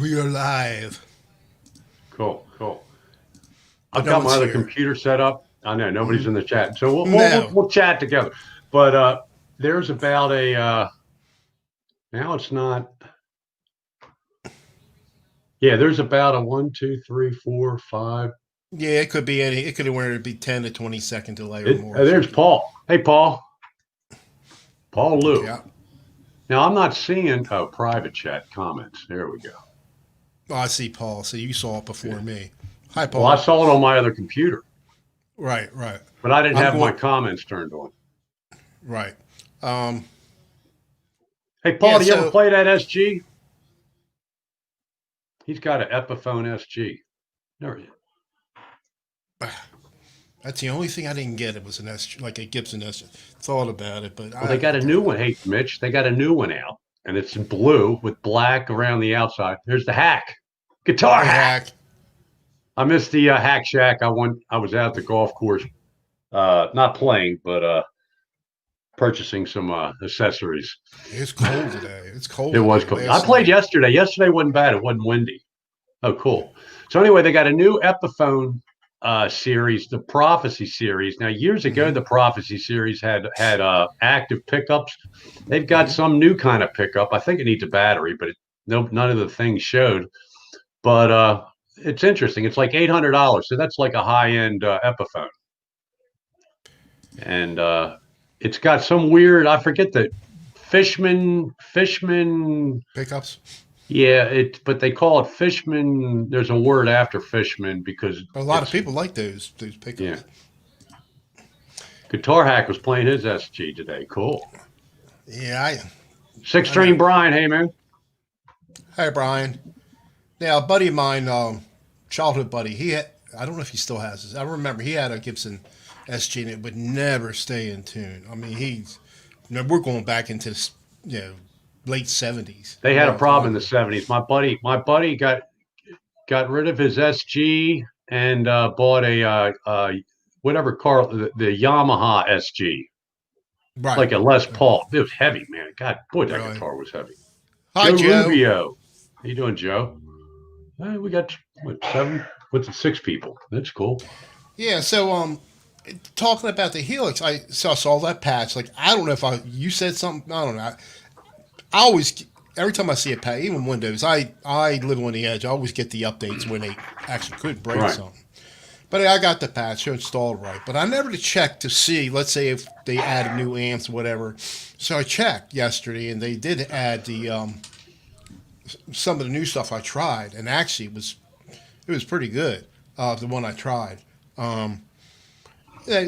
We are live. Cool, cool. But I've no got my one's other here. computer set up. I know nobody's in the chat, so No. we'll chat together. But there's about a now it's not. Yeah, there's about a one, two, three, four, five. Yeah, it could be any. It could have be 10 to 20 second delay or more or There's something. Paul. Hey, Paul Okay. Lou. Now I'm not seeing private chat comments. There we go. Oh, I see Paul. So you saw it Yeah. before me. Hi, Well, I Paul. saw it on my other computer, Right, right. but I didn't I'm have my going. comments turned on. Right. Um. Hey, Yeah. Paul, do you ever So play that SG? He's got an Epiphone SG. There he is. that's the only thing I didn't get. It was an S, like a Gibson S. Thought about it, but Well, they got a new one. Hey, Mitch, they got a new one out, and it's in blue with black around the outside. There's the hack, guitar Hey, hack. hack. I missed the hack shack. I was out at the golf course, not playing, but purchasing some accessories. It's cold today. It's cold It was today. cool. I Last played night. yesterday. Yesterday wasn't bad. It wasn't windy. Oh, cool. So anyway, they got a new Epiphone series, the Prophecy series. Now, years ago, Mm-hmm. the Prophecy series had active pickups. They've got Mm-hmm. some new kind of pickup. I think it needs a battery, but none of the things showed. But it's interesting. It's like $800, so that's like a high end Epiphone, and it's got some weird. I forget the Fishman. Pickups. Yeah, but they call it Fishman. There's a word after Fishman because A lot of it's people like those yeah. pickups. Guitar Hack was playing his SG today. Cool. Yeah, Six I know. String Brian, hey man. Hey, Brian. Now, a buddy of mine, childhood buddy, I don't know if he still has this. I remember he had a Gibson SG and it would never stay in tune. I mean, we're going back into this, late 70s, They a had a long problem time in the ago. '70s. My buddy got rid of his SG and bought a whatever car, the Yamaha SG, Right. like a Les Paul. It was heavy, man. God, boy, that Really. guitar was heavy. Hi, Joe Joe. Rubio, how you doing, Joe? We got what seven? What's it? Six people. That's cool. Yeah, so, talking about the Helix, I saw that patch. Like, I don't know if you said something. I don't know. I always, every time I see a patch, even Windows, I live on the edge. I always get the updates when they actually could break Right. something. But I got the patch installed right. But I never to check to see, let's say if they added new amps or whatever. So I checked yesterday, and they did add the some of the new stuff I tried, and actually it was pretty good. The one I tried. Um, yeah,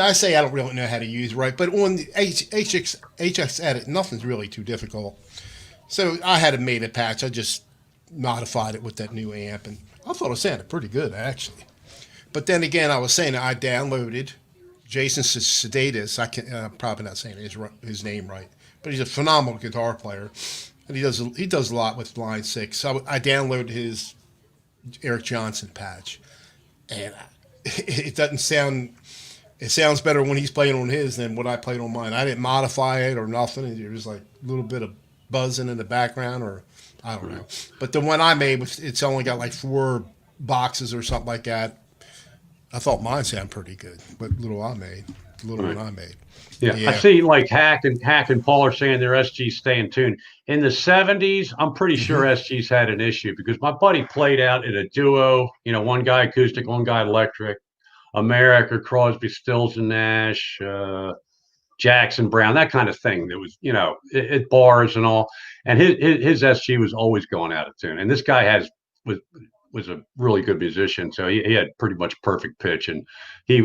I say I don't really know how to use it right, but on the HX edit, nothing's really too difficult. So I had it made a patch. I just modified it with that new amp, and I thought it sounded pretty good actually. But then again, I was saying that I downloaded Jason Sudeikis. I can probably not saying his name right, but he's a phenomenal guitar player, and he does a lot with Line Six. So I downloaded his Eric Johnson patch, and it doesn't sound. It sounds better when he's playing on his than what I played on mine. I didn't modify it or nothing. It was like a little bit of buzzing in the background, or I don't know. Right. But the one I made, it's only got like four boxes or something like that. I thought mine sounded pretty good. What little I made, the little one Right. I made. Yeah, I Yeah. see. Like Hack and Paul are saying their SGs stay in tune. In the '70s, I'm pretty sure Hmm. SGs had an issue because my buddy played out in a duo. One guy acoustic, one guy electric. America, Crosby, Stills and Nash, Jackson Brown, that kind of thing. That was, at bars and all. And his SG was always going out of tune. And this guy was was a really good musician, so he had pretty much perfect pitch. And he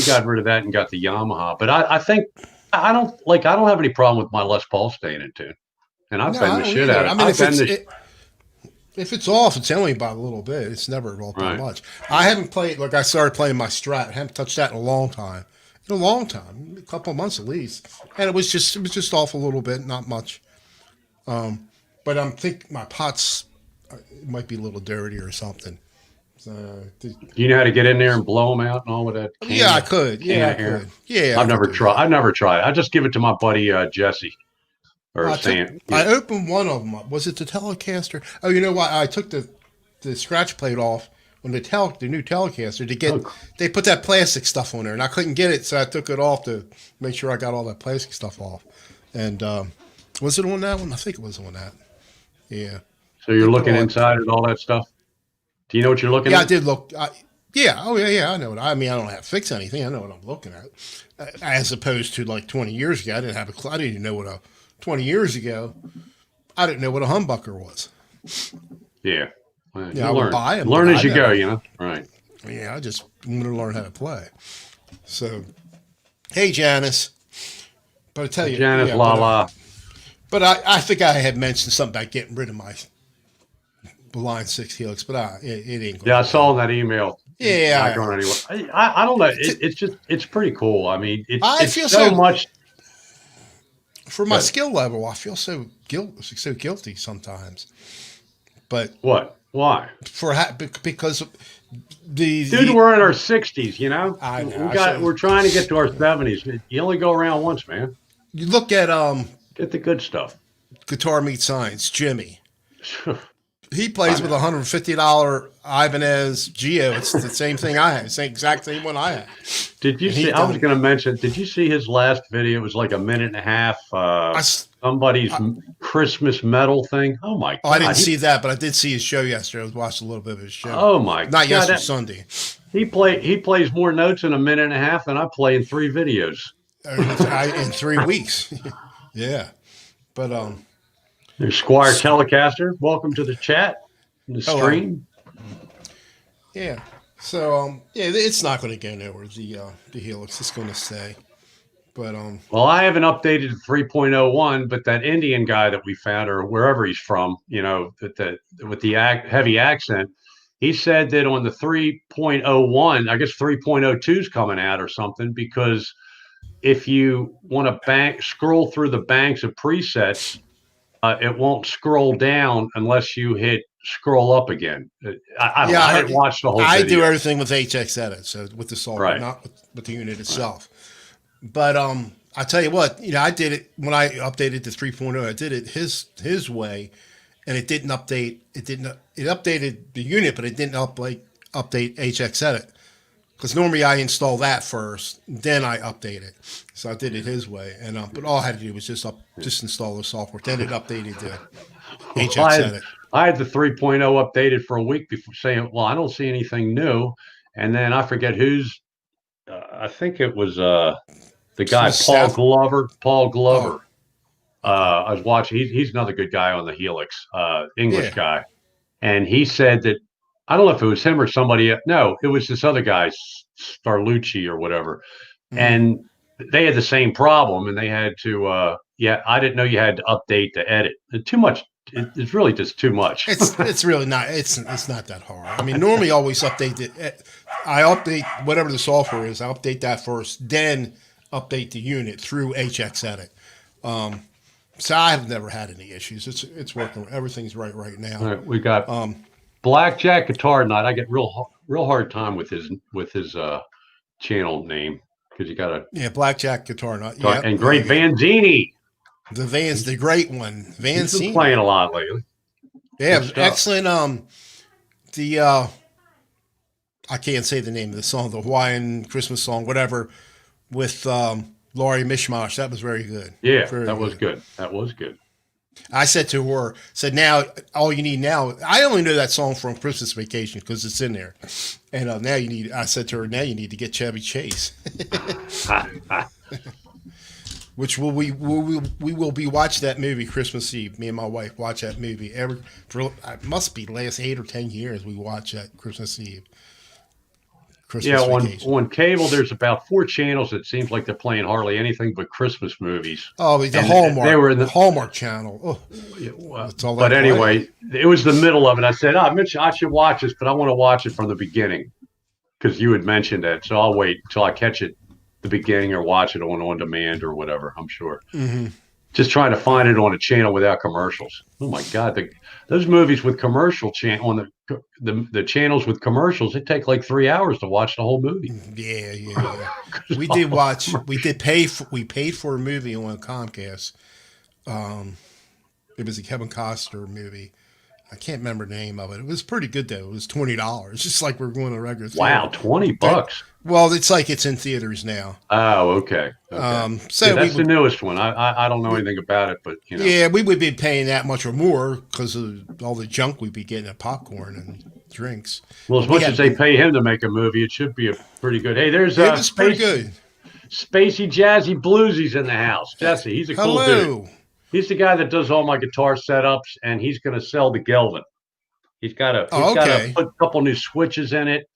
got rid of that and got the Yamaha. But I think I don't have any problem with my Les Paul staying in tune. And I've No, been I the don't shit out either. of I it. mean, I've been the if it's off, it's only by a little bit. It's never off by right. much. I haven't played. Like I started playing my Strat. I haven't touched that in a long time. In a long time, a couple of months at least. And it was just off a little bit, not much. But I'm think my pots it might be a little dirty or something. So, Do you know how to get in there and blow them out and all with that yeah, can I of could. can Yeah, I of air? could. Yeah, I could do I've that. never tried. I just give it to my buddy Jesse. or saying, I opened one of them up. Was it the Telecaster? Oh, you know what? I took the scratch plate off when the new Telecaster to get. oh, They put that plastic stuff on there, and I couldn't get it, so I took it off to make sure I got all that plastic stuff off. And was it on that one? I think it was on that. Yeah. so They you're put looking all inside and all that stuff. Do you know what you're looking Yeah, I at? did look. Yeah. Oh, yeah, yeah. I know what. I mean, I don't have to fix anything. I know what I'm looking at. As opposed to like 20 years ago, I didn't have a clue. I didn't even know what a 20 years ago. I didn't know what a humbucker was. Yeah. Well, Yeah, you I would learn. buy them. Learn But as I you go, never. you know. Right. Yeah, I just wanted to learn how to play. So, hey, Janice. But I tell you, Janice yeah. La La. But I think I had mentioned something about getting rid of my Line 6 Helix, but it ain't going Yeah, to I saw in happen. that email. It's not Yeah, going anywhere. I don't know. It's just it's pretty cool. I mean, I it's feel so so much. for my Good. skill level. I feel so guilty sometimes. But What? Why? because the Dude, the we're in our 60s. You know, I know we got. We're trying to get to our 70s. You only go around once, man. you look at Get the good stuff. Guitar Meet Science, Jimmy. He I plays with a know. $150 Ibanez Geo. It's the same thing I had, same exact same one I had, Did you and see? he I was done. going to mention. Did you see his last video? It was like a minute and a half. I, s- Somebody's I, Christmas metal thing. Oh my oh, I didn't god! see that, but I did see his show yesterday. I was watching a little bit of his show. Oh my Not god! yesterday, Sunday. He plays more notes in a minute and a half than I play in 3 videos. In 3 weeks. Yeah, but There's Squire Telecaster. Welcome to the chat, the hello. stream. Yeah. So yeah, it's not going to go nowhere. The Helix is going to stay. But Well, I haven't updated to 3.01, but that Indian guy that we found, or wherever he's from, you know, that with the heavy accent, he said that on the 3.01, I guess 3.02 is coming out or something, because if you want to scroll through the banks of presets, it won't scroll down unless you hit scroll up again. I don't know. yeah, I didn't watch the whole I do video. everything with HX Edit, so with the software, Right. not with the unit Right. itself. But I tell you what, I did it when I updated to 3.0. I did it his way, and it didn't update. It updated the unit, but it didn't update HX Edit. Because normally I install that first, then I update it. So I did it his way, and but all I had to do was just install the software. Then it updated the Well, HX Edit. I had the 3.0 updated for a week before saying, well, I don't see anything new. And then I forget I think it was the guy, Was Steph? Paul Oh, Glover. okay. I was watching, he's another good guy on the Helix, English Yeah. guy. And he said that, I don't know if it was him or somebody. No, it was this other guy, Starlucci or whatever. Hmm. And they had the same problem, and they had to. Yeah, I didn't know you had to update to edit. Too much. It's really just too much. It's really not. It's not that hard. I mean, normally I always update it. I update whatever the software is. I update that first, then update the unit through HX Edit. So I have never had any issues. It's working. Everything's right All now. right, we got Blackjack Guitar Night. I get real hard time with his channel name because you got to Yeah, Blackjack Guitar Nut. talk. Yep. And Yeah, Great yeah. Vanzini. The great one, Van He's been playing Cine. a lot lately. Good Yeah, stuff. excellent. The I can't say the name of the song, the Hawaiian Christmas song, whatever, with Laurie Mishmash. That was very good. Yeah, Very that was good. good. That was good. I said to her, said now all you need now. I only know that song from Christmas Vacation because it's in there. And now you need. I said to her, now you need to get Chevy Chase, Ha, ha. which we will be watching that movie Christmas Eve. Me and my wife watch that movie every for it must be the last 8 or 10 years. We watch that Christmas Eve, Yeah, Christmas Vacation. on cable, there's about 4 channels. It seems like they're playing hardly anything but Christmas movies. Oh, the And they were in the. Hallmark Channel. Oh, that's all they But play. anyway, it was the middle of it. I said, "Oh, Mitch, I should watch this, but I want to watch it from the beginning because you had mentioned it. So I'll wait until I catch it the beginning or watch it on demand or whatever. I'm sure. Hmm. Just trying to find it on a channel without commercials. Oh my God, those movies with commercial on the channels with commercials, it take like 3 hours to watch the whole movie. Yeah, yeah, yeah. We did watch. We paid for a movie on Comcast. It was a Kevin Costner movie. I can't remember the name of it. It was pretty good though. It was $20, just like we're going to a regular Wow, theater. 20 But bucks. well, it's like it's in theaters now. Oh, okay. Okay. Yeah, So we that's the would, newest one. I don't know we, anything about it, but yeah, we would be paying that much or more because of all the junk we'd be getting at popcorn and drinks. well, as But we much as they had pay him to make a movie, it should be a pretty good. Hey, there's it was pretty good. Spacey Jazzy Bluesies in the house. Jesse, he's a cool dude. Hello. He's the guy that does all my guitar setups, and he's going to sell the Gelvin. He's Oh, got to okay. put a couple new switches in it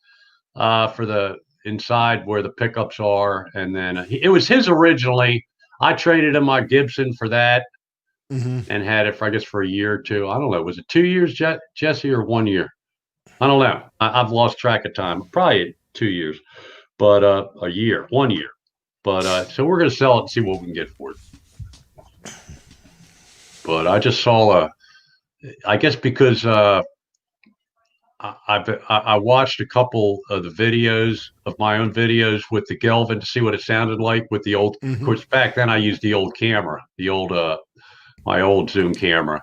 for the inside where the pickups are, and then it was his originally. I traded him my Gibson for that Hmm. and had it for I guess for a year or two. I don't know. Was it 2 years, Jesse, or 1 year? I don't know. I've lost track of time. Probably 2 years, but a year, 1 year. But so we're gonna sell it and see what we can get for it. But I just saw I guess because I watched a couple of the videos of my own videos with the Gelvin to see what it sounded like with the old. Of Hmm. course, back then I used the old camera, the old my old Zoom camera,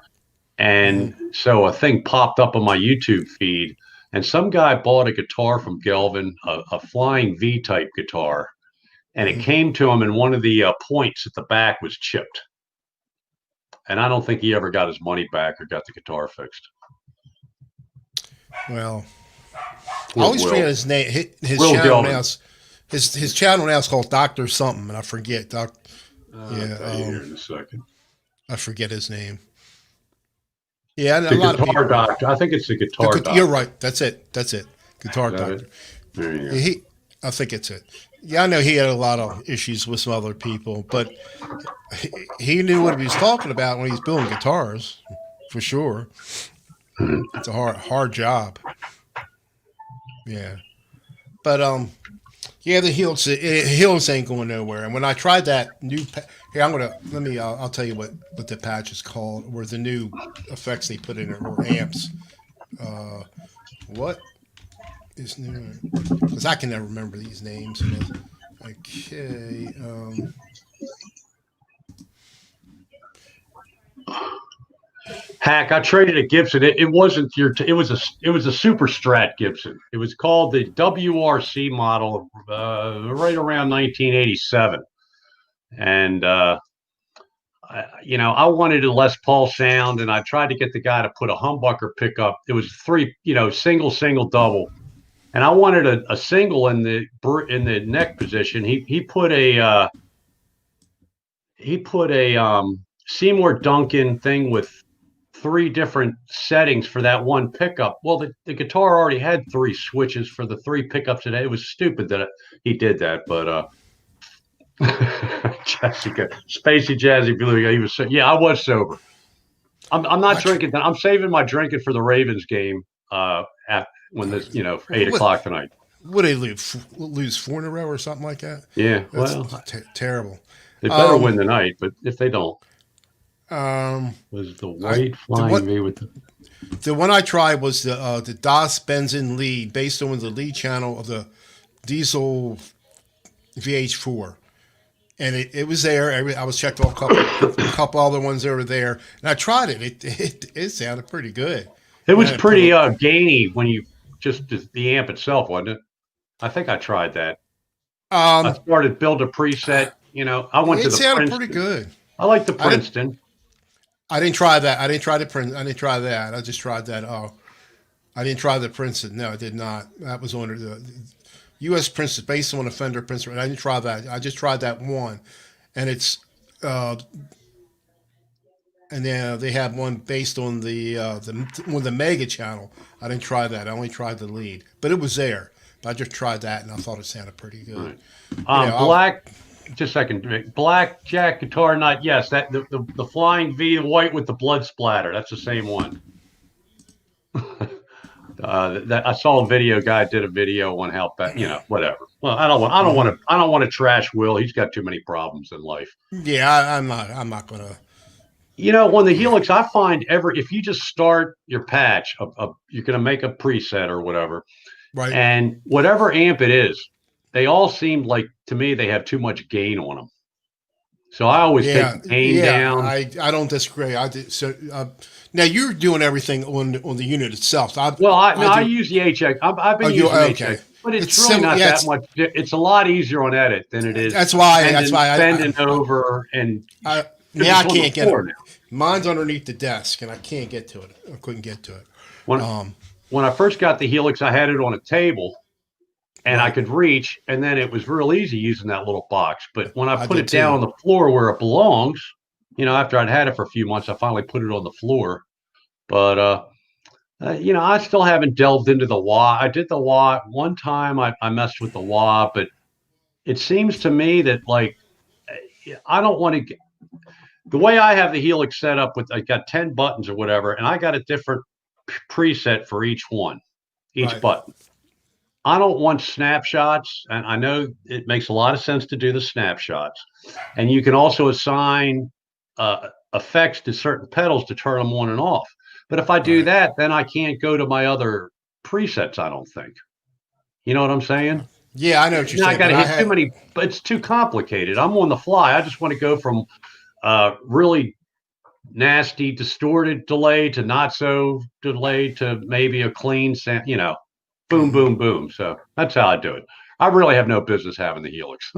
Hmm. and so a thing popped up on my YouTube feed, and some guy bought a guitar from Gelvin, a Flying V type guitar, and it Hmm. came to him, and one of the points at the back was chipped, and I don't think he ever got his money back or got the guitar fixed. Well, I Poor always forget Will. his name. His Will channel Gelvin. now is his channel now is called Doctor Something, and I forget. I'll Yeah, tell you here in a second. I forget his name. Yeah, and a The lot of guitar people. doctor. I think it's the guitar You're doctor. right. That's it. That's it. Is Guitar that it? Doctor. There you go. I think it's it. Yeah, I know he had a lot of issues with some other people, but he knew what he was talking about when he was building guitars, for sure. It's a hard job. Yeah, but yeah, the Helix ain't going nowhere. And when I tried that here, I'll tell you what the patch is called, or the new effects they put in it, or amps. Uh, what is new? Because I can never remember these names. Okay. Hack. I traded a Gibson. It wasn't your. It was a Super Strat Gibson. It was called the WRC model, right around 1987. And I wanted a Les Paul sound, and I tried to get the guy to put a humbucker pickup. It was three, single, double, and I wanted a single in the neck position. He put a Seymour Duncan thing with three different settings for that one pickup. Well, the guitar already had three switches for the three pickups. It was stupid that he did that, but Jessica, Spacey Jazzy Blue, he was yeah, I was sober. I'm not I tr- drinking. I'm saving my drinking for the Ravens game. When this 8 o'clock tonight. would they lose four in a row or something like that? Yeah, That's well, terrible. they better Um, win tonight, but if they don't, um, was the I white the flying what V with the the one I tried was the Das Benzin lead, based on the lead channel of the Diesel VH4, and it was there. I was checked off a couple other ones that were there, and I tried it. It sounded pretty good. it And was then I put pretty gainy when you just the amp itself, wasn't it? I think I tried that. I um, started build a preset. I went to it the sounded pretty Princeton. good. I like the I didn't. Princeton. I didn't try that. I didn't try the Prince. I didn't try that. I just tried that. Oh, I didn't try the Princeton. No, I did not. That was on the U.S. Princeton, based on a Fender Princeton. I didn't try that. I just tried that one, and it's uh, and then they have one based on the Mega channel. I didn't try that. I only tried the lead, but it was there. But I just tried that, and I thought it sounded pretty good. Right. I'll Black. Just a second. Black Jack guitar nut. Yes, that the flying V, the white with the blood splatter. That's the same one. That I saw a video. Guy did a video on how bad. Whatever. Well, I don't want to trash Will. He's got too many problems in life. yeah, I'm not. I'm not gonna. When the Yeah, Helix, I find if you just start your patch, you're going to make a preset or whatever, right. and whatever amp it is, they all seem like to me they have too much gain on them. So I always take Yeah, the gain yeah, down. I don't disagree. I did so. Now you're doing everything on the unit itself. Well, I I do. use the HX. I've Oh, been you using okay? HX, but it's It's really similar. not Yeah, that much. It's a lot easier on edit than it is that's why bending over and because now I it's on the can't get it. floor now. Mine's underneath the desk, and I can't get to it. I couldn't get to it. When Um, when I first got the Helix, I had it on a table and I right. could reach, and then it was real easy using that little box. But when I I put did it down too. on the floor where it belongs, after I'd had it for a few months, I finally put it on the floor. But I still haven't delved into the wah. I did the wah one time. I messed with the wah, but it seems to me that like I don't want to. The way I have the Helix set up with I got 10 buttons or whatever, and I got a different preset for each one, each Right. button. I don't want snapshots, and I know it makes a lot of sense to do the snapshots. And you can also assign effects to certain pedals to turn them on and off. But if I do Right. that, then I can't go to my other presets, I don't think. You know what I'm saying? Yeah, I know what you're Now I saying, got but to I hit too had many, but it's too complicated. I'm on the fly. I just want to go from really nasty, distorted delay to not so delayed to maybe a clean sound, boom, mhm. boom, boom. So that's how I do it. I really have no business having the Helix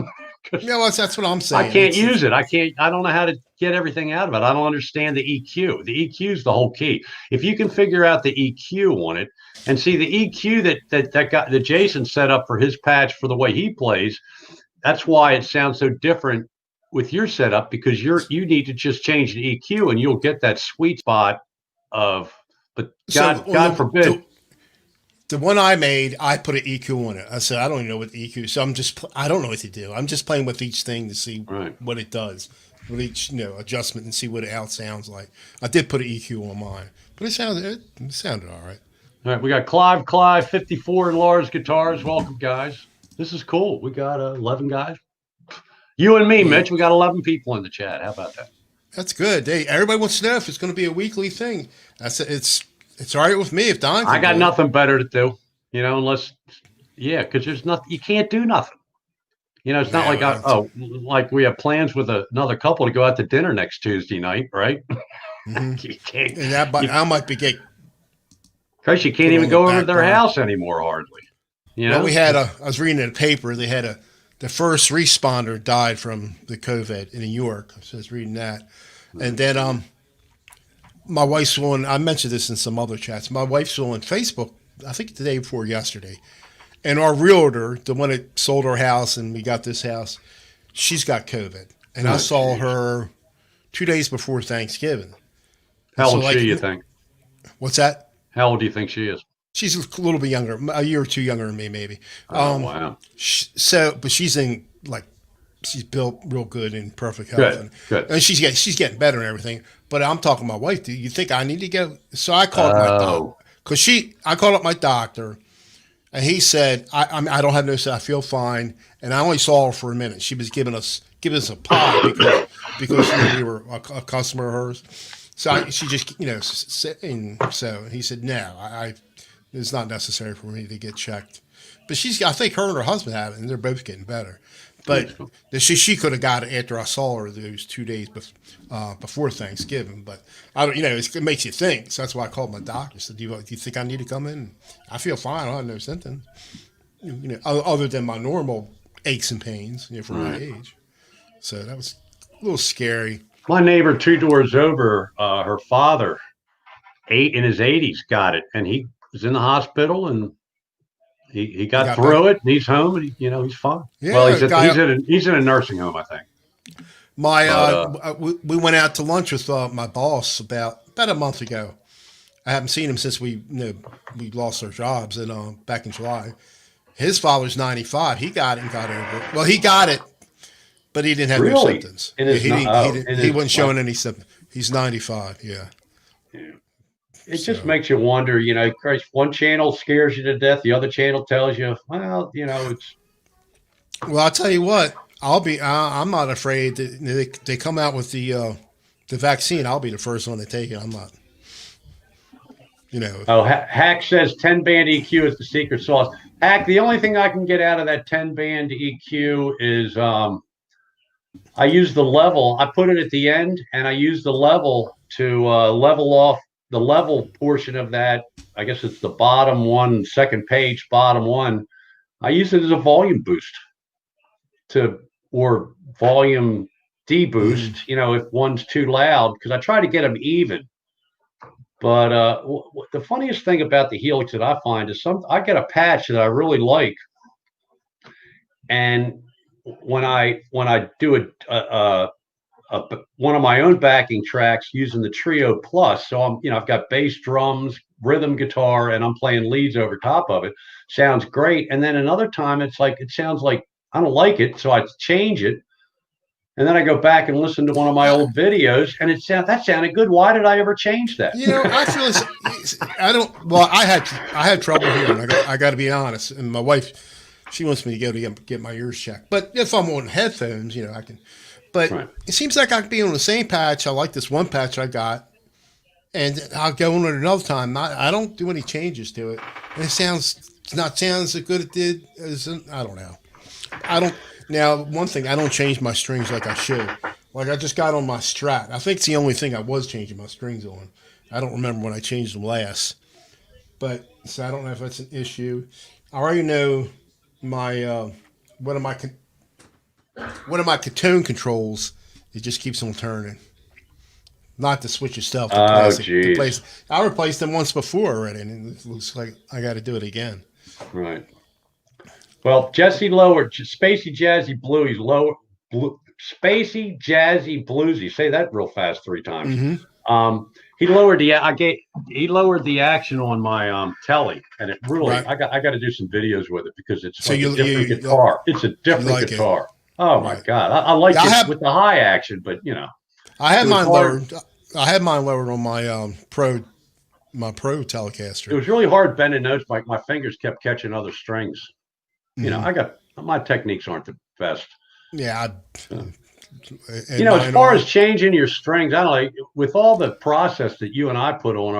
because Yeah, well, that's what I'm I saying. can't It's use it. I don't know how to get everything out of it. I don't understand the EQ. The EQ is the whole key. If you can figure out the EQ on it and see the EQ that Jason set up for his patch for the way he plays, that's why it sounds so different with your setup because you need to just change the EQ and you'll get that sweet spot of but so God on God forbid. the one I made, I put an EQ on it. I said I don't even know what the EQ. So I don't know what to do. I'm just playing with each thing to see Right. what it does with each adjustment and see what it out sounds like. I did put an EQ on mine, but it sounded all right. All right, we got Clive 54 and Lars guitars. Welcome, guys. This is cool. We got 11 guys. You and me, Yeah, Mitch. We got 11 people in the chat. How about that? that's good. Everybody wants to know if it's going to be a weekly thing. I said it's all right with me if Don I can got do it. nothing better to do, unless, yeah, because there's nothing, you can't do nothing. It's not like, No, like we have plans with another couple to go out to dinner next Tuesday night, right? mm-hmm. You can't, And that you, I might be get because you can't put even on the go over to back their burner. house anymore, hardly, Well, I was reading in the paper, they had the first responder died from the COVID in New York. So I was reading that. And then my wife's on, I mentioned this in some other chats. My wife's on Facebook, I think the day before yesterday. And our realtor, the one that sold our house and we got this house, she's got COVID. And I Oh, saw geez. her 2 days before Thanksgiving. And How so, old she, like, you think? what's that? How old do you think she is? She's a little bit younger, a year or two younger than me, maybe. Oh, wow. But she's in like she's built real good in perfect health, Good, and good. she's getting better and everything. But I'm talking to my wife. Do you think I need to go? So I called my doc Oh, because I called up my doctor, and he said I don't have no. I feel fine, and I only saw her for a minute. She was giving us a pie because we were a customer of hers. So right. she just and so he said no, I it's not necessary for me to get checked. But I think her and her husband have it, and they're both getting better. That's But cool. she could have got it after I saw her those 2 days before Thanksgiving. But I don't, it makes you think. So that's why I called my doctor. I said, do you think I need to come in? I feel fine. I don't have no symptoms, other than my normal aches and pains, for my Right. age. So that was a little scary. My neighbor two doors over, her father, in his 80s, got it, and he was in the hospital, and he You got got better. through it, and he's home, and he's fine. Well, Yeah, guy. he's in a nursing home, I think. My But we went out to lunch with my boss about a month ago. I haven't seen him since we lost our jobs and back in July. His father's 95. He got it and got over it. Well, he got it, but he didn't have no really, symptoms. in Yeah, his he not didn't. He oh, didn't. in He his wasn't what? showing any symptoms. He's 95. Yeah. Yeah. It just So makes you wonder. Christ, one channel scares you to death, the other channel tells you, well, it's well, I'll tell you what. I'm not afraid that they come out with the vaccine. I'll be the first one to take it. I'm not. You know. Oh, Hack says 10 band EQ is the secret sauce. Hack, the only thing I can get out of that 10 band EQ is I use the level. I put it at the end, and I use the level to level off the level portion of that. I guess it's the bottom one, second page, bottom one. I use it as a volume boost to or volume Hmm. deboost. You know, if one's too loud, because I try to get them even. But the funniest thing about the Helix that I find is I get a patch that I really like, and when I do one of my own backing tracks using the Trio Plus. So I've got bass, drums, rhythm guitar, and I'm playing leads over top of it. Sounds great. And then another time, it sounds like I don't like it, so I change it. And then I go back and listen to one of my I, old videos, and that sounded good. Why did I ever change that? I feel I don't. Well, I had trouble hearing. I got to be honest. And my wife, she wants me to go to get my ears checked. But if I'm on headphones, I can. But Right. it seems like I can be on the same patch. I like this one patch I got, and I'll go on it another time. I don't do any changes to it, and it sounds as good as it did as I don't know. I don't. Now, one thing, I don't change my strings like I should. Like I just got on my Strat. I think it's the only thing I was changing my strings on. I don't remember when I changed them last, but so I don't know if that's an issue. I already know my one of my one of my tone controls. It just keeps on turning. Not the switch itself, the Oh, plastic. The geez. place I replaced them once before already, and it looks like I got to do it again. Right. Well, Jesse lowered Spacey Jazzy Blues lower blue, Spacey Jazzy Bluesy. Say that real fast three times. Mm-hmm. Um, he lowered the I gave he lowered the action on my telly, and it really Right. I got to do some videos with it because it's So like a you you different you, guitar. It's a you different like it, guitar. Oh my right? god, I like Yeah, it with the high action, but I it had was mine hard. lowered. I had mine lowered on my pro It Telecaster. was really hard bending notes. My fingers kept catching other strings. Hmm. I got my techniques aren't the best. Yeah, Uh, and as mine far as are. changing your strings, I don't like with all the process that you and I put on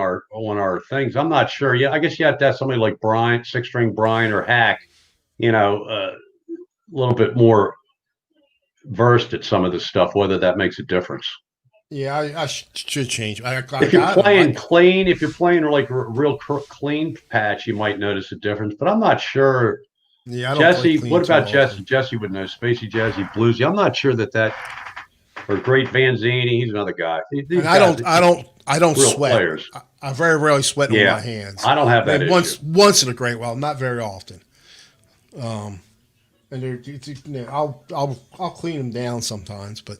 our things. I'm not sure. Yeah, I guess you have to have somebody like Brian, six string Brian or Hack, a little bit more versed at some of this stuff. Whether that makes a difference. Yeah, I should change. I If you're got them. playing clean, if you're playing like a real clean patch, you might notice a difference. But I'm not sure. Yeah, I don't play Jesse, what clean too about Jesse? often. Jesse would know. Spacey, Jazzy, Bluesy. I'm not sure that or Great Vanzini. He's another guy. And These guys, I don't real sweat. players. I very rarely sweat on Yeah, my hands. I don't have that Maybe issue. once in a great while, not very often. And I'll clean them down sometimes, but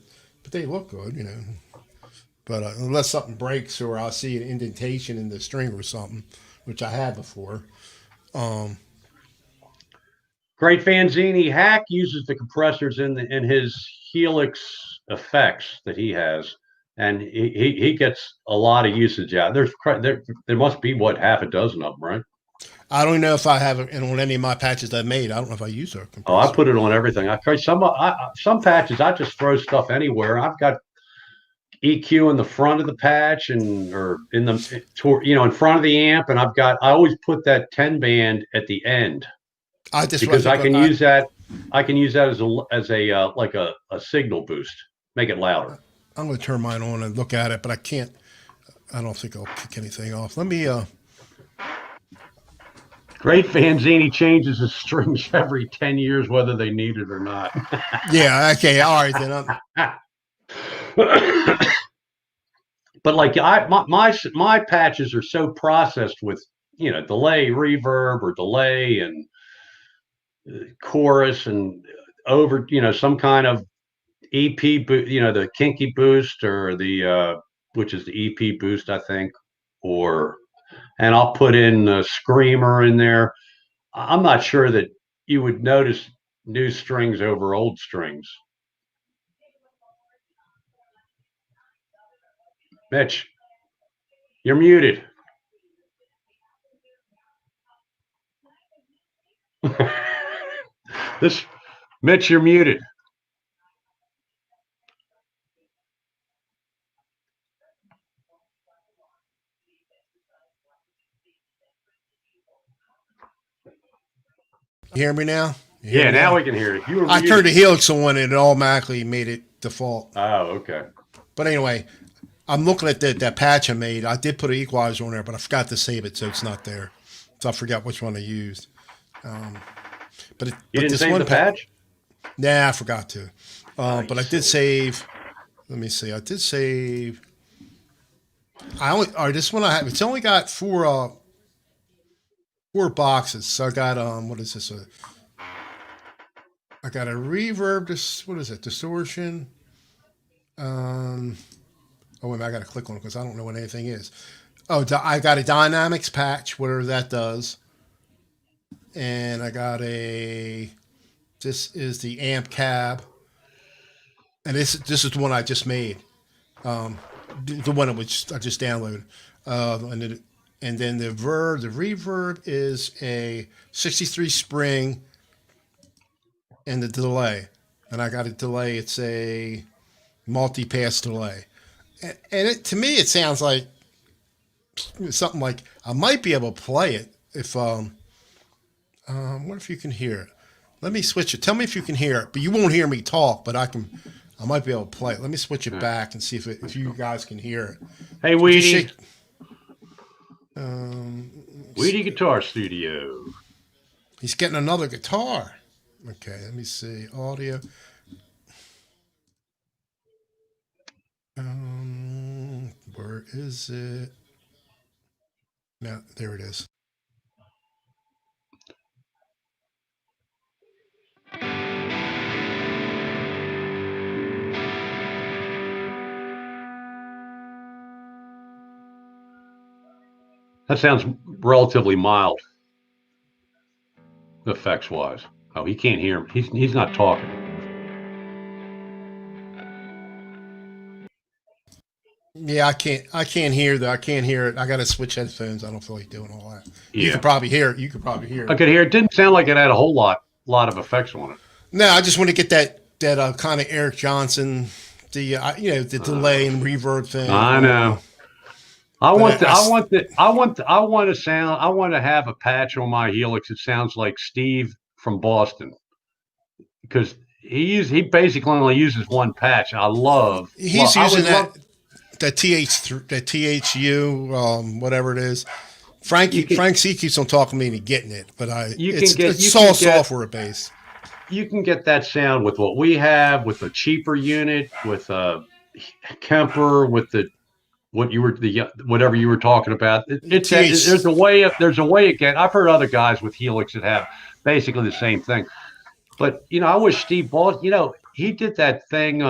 they look good. But unless something breaks or I see an indentation in the string or something, which I had before. Um, Great Vanzini Hack uses the compressors in his Helix effects that he has, and he gets a lot of usage out. There must be what half a dozen of them, right? I don't know if I have it on any of my patches I've made. I don't know if I use a Oh, I compressor. put it on everything. Some patches I just throw stuff anywhere. I've got EQ in the front of the patch and or in the in front of the amp, and I always put that 10 band at the end I because think I can use that. I can use that as a like a signal boost, make it louder. I'm going to turn mine on and look at it, but I can't. I don't think I'll kick anything off. Let me. Great Vanzini changes his strings every 10 years, whether they need it or not. Yeah. Okay. All right then. But like my patches are so processed with delay, reverb, or delay and chorus and over some kind of EP, the Kinky Boost or the which is the EP Boost, I think, or and I'll put in a Screamer in there. I'm not sure that you would notice new strings over old strings. Mitch, you're muted. This Mitch, you're muted. You hear me now? You hear Yeah, me now now? we can hear it. You were I turned muted. the Helix on and it automatically made it default. Oh, okay. But anyway, I'm looking at that patch I made. I did put an equalizer on there, but I forgot to save it, so it's not there. So I forgot which one I used. But You didn't this save one the patch? nah, I forgot to. But I did silly. save. Let me see. I did save. I only. All right, this one I have. It's only got four boxes. So I got what is this? I got a reverb. What is it? Distortion. Um. Oh wait, a minute, I got to click on it because I don't know what anything is. Oh, I got a dynamics patch, whatever that does, and I got a. This is the amp cab, and this is the one I just made. The one which I just downloaded, and then the reverb is a 63 spring, and the delay, and I got a delay. It's a multi-pass delay, and to me it sounds like something like I might be able to play it if what if you can hear it? Let me switch it. Tell me if you can hear it, but you won't hear me talk. But I can. I might be able to play it. Let me switch it back and see if you guys can hear it. Hey, Would you Weedy. shake- Weedy Guitar Studio. He's getting another guitar. Okay, let me see. Audio. Where is it? No, there it is. That sounds relatively mild, effects wise. Oh, he can't hear him. He's not talking. Yeah, I can't hear that. I can't hear it. I got to switch headphones. I don't feel like doing all that. You Yeah, could probably hear it. You could probably hear I it. could hear. It didn't sound like it had a whole lot of effects on it. No, I just want to get that kind of Eric Johnson, the delay and reverb thing. I know. I But want to sound. I want to have a patch on my Helix that sounds like Steve from Boston because he basically only uses one patch. he's I using would love. that THU, whatever it is. You can Frank C keeps on talking to me and getting it, but you can get it's all software based. you can get that sound with what we have with a cheaper unit with a Kemper with the whatever you were talking about. It's that TH there's a way again. I've heard other guys with Helix that have basically the same thing. But I wish Steve Ball. He did that thing.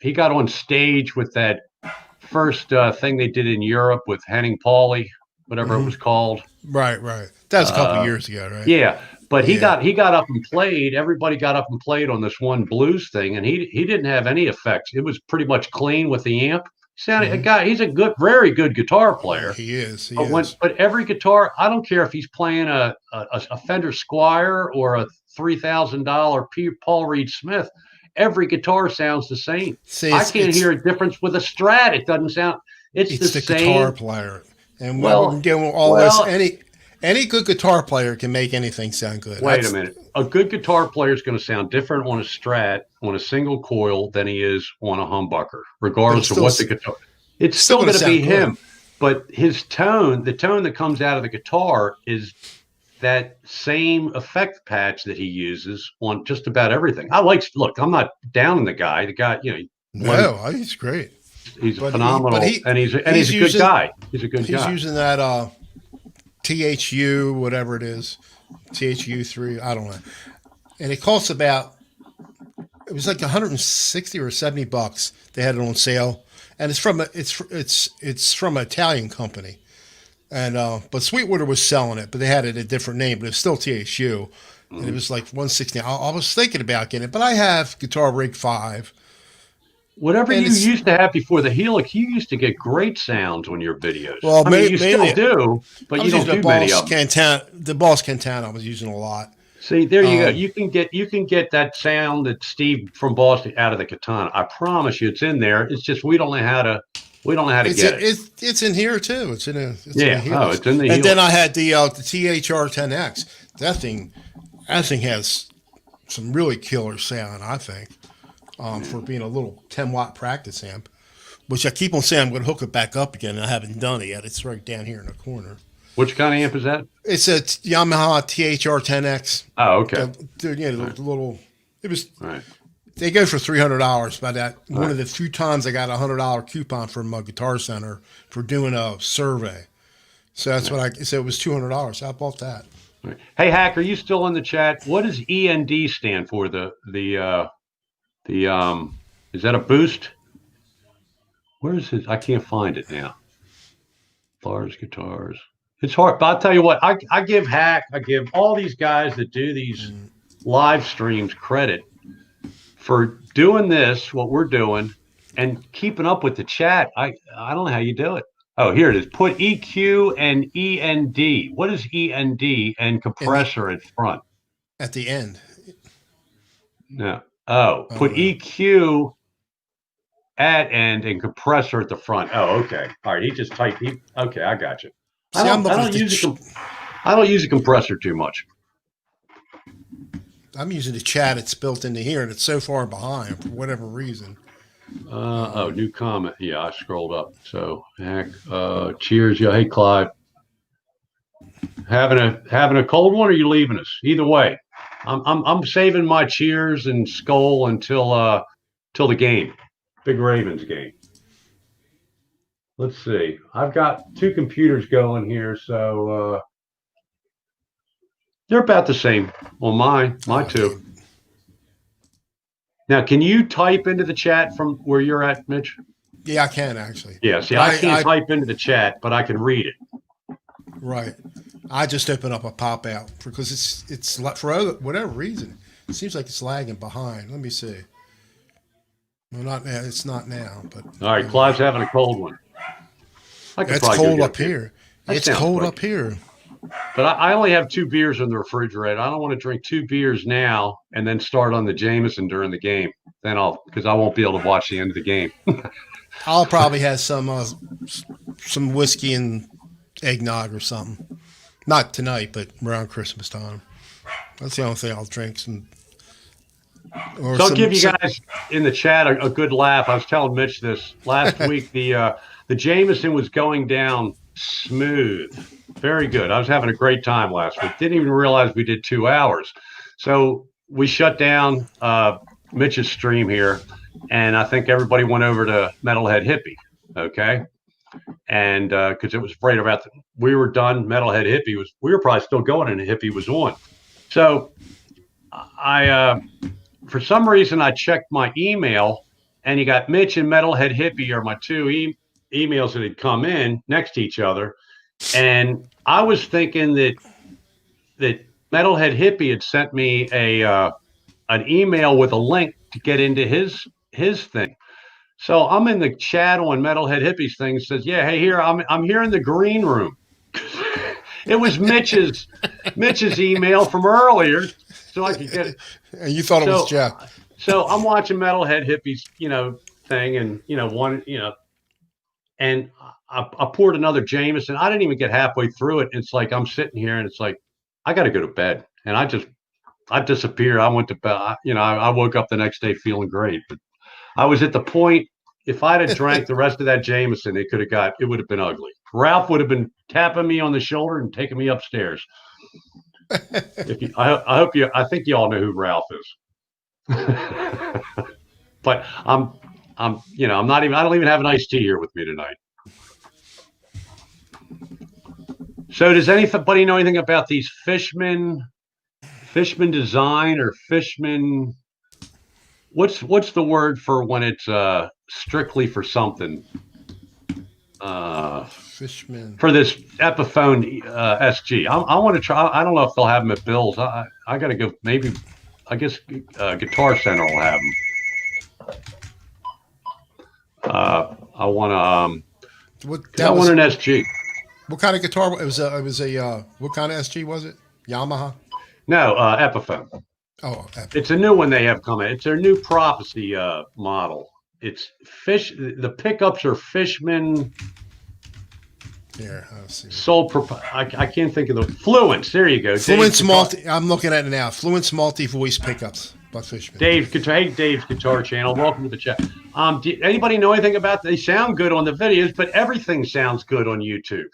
He got on stage with that first thing they did in Europe with Henning Pauly, whatever it hmm was called. right. That was a couple Uh, years ago, right? yeah, but Yeah. he got up and played. Everybody got up and played on this one blues thing, and he didn't have any effects. It was pretty much clean with the amp. Sounded a hmm guy. He's a very good guitar player. He is. He But is. every guitar, I don't care if he's playing a Fender Squire or a $3,000 Paul Reed Smith. Every guitar sounds the same. See, I can't hear a difference with a Strat. It doesn't sound. It's the it's the guitar same. player, and when we Well, can get all this, well. any good guitar player can make anything sound good. Wait a minute. A good guitar player is going to sound different on a Strat on a single coil than he is on a humbucker, But it's regardless of what the guitar. It's still still going to going to be sound good. him, but his tone, the tone that comes out of the guitar, is that same effect patch that he uses on just about everything. Look, I'm not down on the guy. The guy, blows. No, he's great, He's but phenomenal, and he's he's a good using guy. He's a good he's guy. using that THU whatever it is, THU3. I don't know, and it costs about it was like 160 or $70. They had it on sale, and it's from an Italian company. And but Sweetwater was selling it, but they had it a different name, but it's still THU, and it was like 160. I was thinking about getting it, but I have Guitar Rig 5, Whatever and you it's used to have before the Helix, you used to get great sounds on your videos. well I mean, you still mainly do, I but you was don't using do many of them. The Boss Cantana I was using a lot. See, there you go. Um, You can get that sound that Steve from Boston out of the Katana. I promise you, it's in there. It's just we don't know how to get it. it's in here too. It's in a Yeah. Oh, Helix, it's in the and then Helix. I had the THR 10X. That thing has some really killer sound, I think. for being a little 10-watt practice amp, which I keep on saying I'm going to hook it back up again. I haven't done it yet. It's right down here in the corner. Which kind of amp is that? It's a Yamaha THR-10X. Oh, okay. The little. It was. All right. They go for $300. By that, one of the few times I got a $100 coupon from a Guitar Center for doing a survey. So that's what I. So it was $200. I bought that. Right. Hey, Hack, are you still in the chat? What does END stand for? The is that a boost? Where is it? I can't find it now. Bars, guitars. It's hard, but I'll tell you what. I give Hack, I give all these guys that do these live streams credit for doing this, what we're doing, and keeping up with the chat. I don't know how you do it. Oh, here it is. Put EQ and END. What is END and compressor at front? At the end. No. Oh, put EQ at end and compressor at the front. Oh, okay. All right. He just typed. Okay, I got you. I don't use a compressor too much. I'm using the chat. It's built into here, and it's so far behind for whatever reason. New comment. Yeah, I scrolled up. So, Hack, cheers. Yeah, hey, Clive. Having a cold one, or are you leaving us? Either way, I'm saving my cheers and skull until the game, Big Ravens game. Let's see. I've got two computers going here, so they're about the same on my two. Now, can you type into the chat from where you're at, Mitch? Yeah, I can actually. Yeah, see, I can't type into the chat, but I can read it. Right. I just open up a pop out because it's for whatever reason. It seems like it's lagging behind. Let me see. Well, not now. It's not now. But all right, Clive's having a cold one. It's cold up here. It's cold up here. But I only have 2 beers in the refrigerator. I don't want to drink 2 beers now and then start on the Jameson during the game. Then because I won't be able to watch the end of the game. I'll probably have some whiskey and eggnog or something. Not tonight, but around Christmas time. That's the only thing I'll drink. So I'll give you guys in the chat a good laugh. I was telling Mitch this last week. The Jameson was going down smooth. Very good. I was having a great time last week. Didn't even realize we did 2 hours. So we shut down Mitch's stream here, and I think everybody went over to Metalhead Hippie. Okay. And because it was right about we were done. Metalhead Hippie we were probably still going, and the Hippie was on. So I for some reason I checked my email, and you got Mitch and Metalhead Hippie are my 2 emails that had come in next to each other. And I was thinking that Metalhead Hippie had sent me an email with a link to get into his thing. So I'm in the chat on Metalhead Hippie's thing. Says, "Yeah, hey, here I'm here in the green room." It was Mitch's email from earlier, so I could get it. And you thought it was Jeff. So I'm watching Metalhead Hippie's thing, and and I poured another Jameson. I didn't even get halfway through it. It's like I'm sitting here, and it's like I got to go to bed, and I disappeared. I went to bed. I woke up the next day feeling great, but I was at the point. If I'd have drank the rest of that Jameson, it would have been ugly. Ralph would have been tapping me on the shoulder and taking me upstairs. I think you all know who Ralph is. But I'm not even. I don't even have an iced tea here with me tonight. So does anybody know anything about these Fishman design or Fishman? What's the word for when it's strictly for something? Fishman. For this Epiphone SG. I want to try. I don't know if they'll have them at Bill's. I got to go. Maybe. I guess Guitar Center will have them. I want to. I want an SG. What kind of guitar? It was a. What kind of SG was it? Yamaha. No, Epiphone. Oh, Epiphone. It's a new one they have coming. It's their new Prophecy model. It's The pickups are Fishman. Here, I'll see. I can't think of the Fluence. There you go. Fluence multi. I'm looking at it now. Fluence multi voice pickups by Fishman. Dave's Guitar Channel. Welcome to the chat. Anybody know anything about? They sound good on the videos, but everything sounds good on YouTube.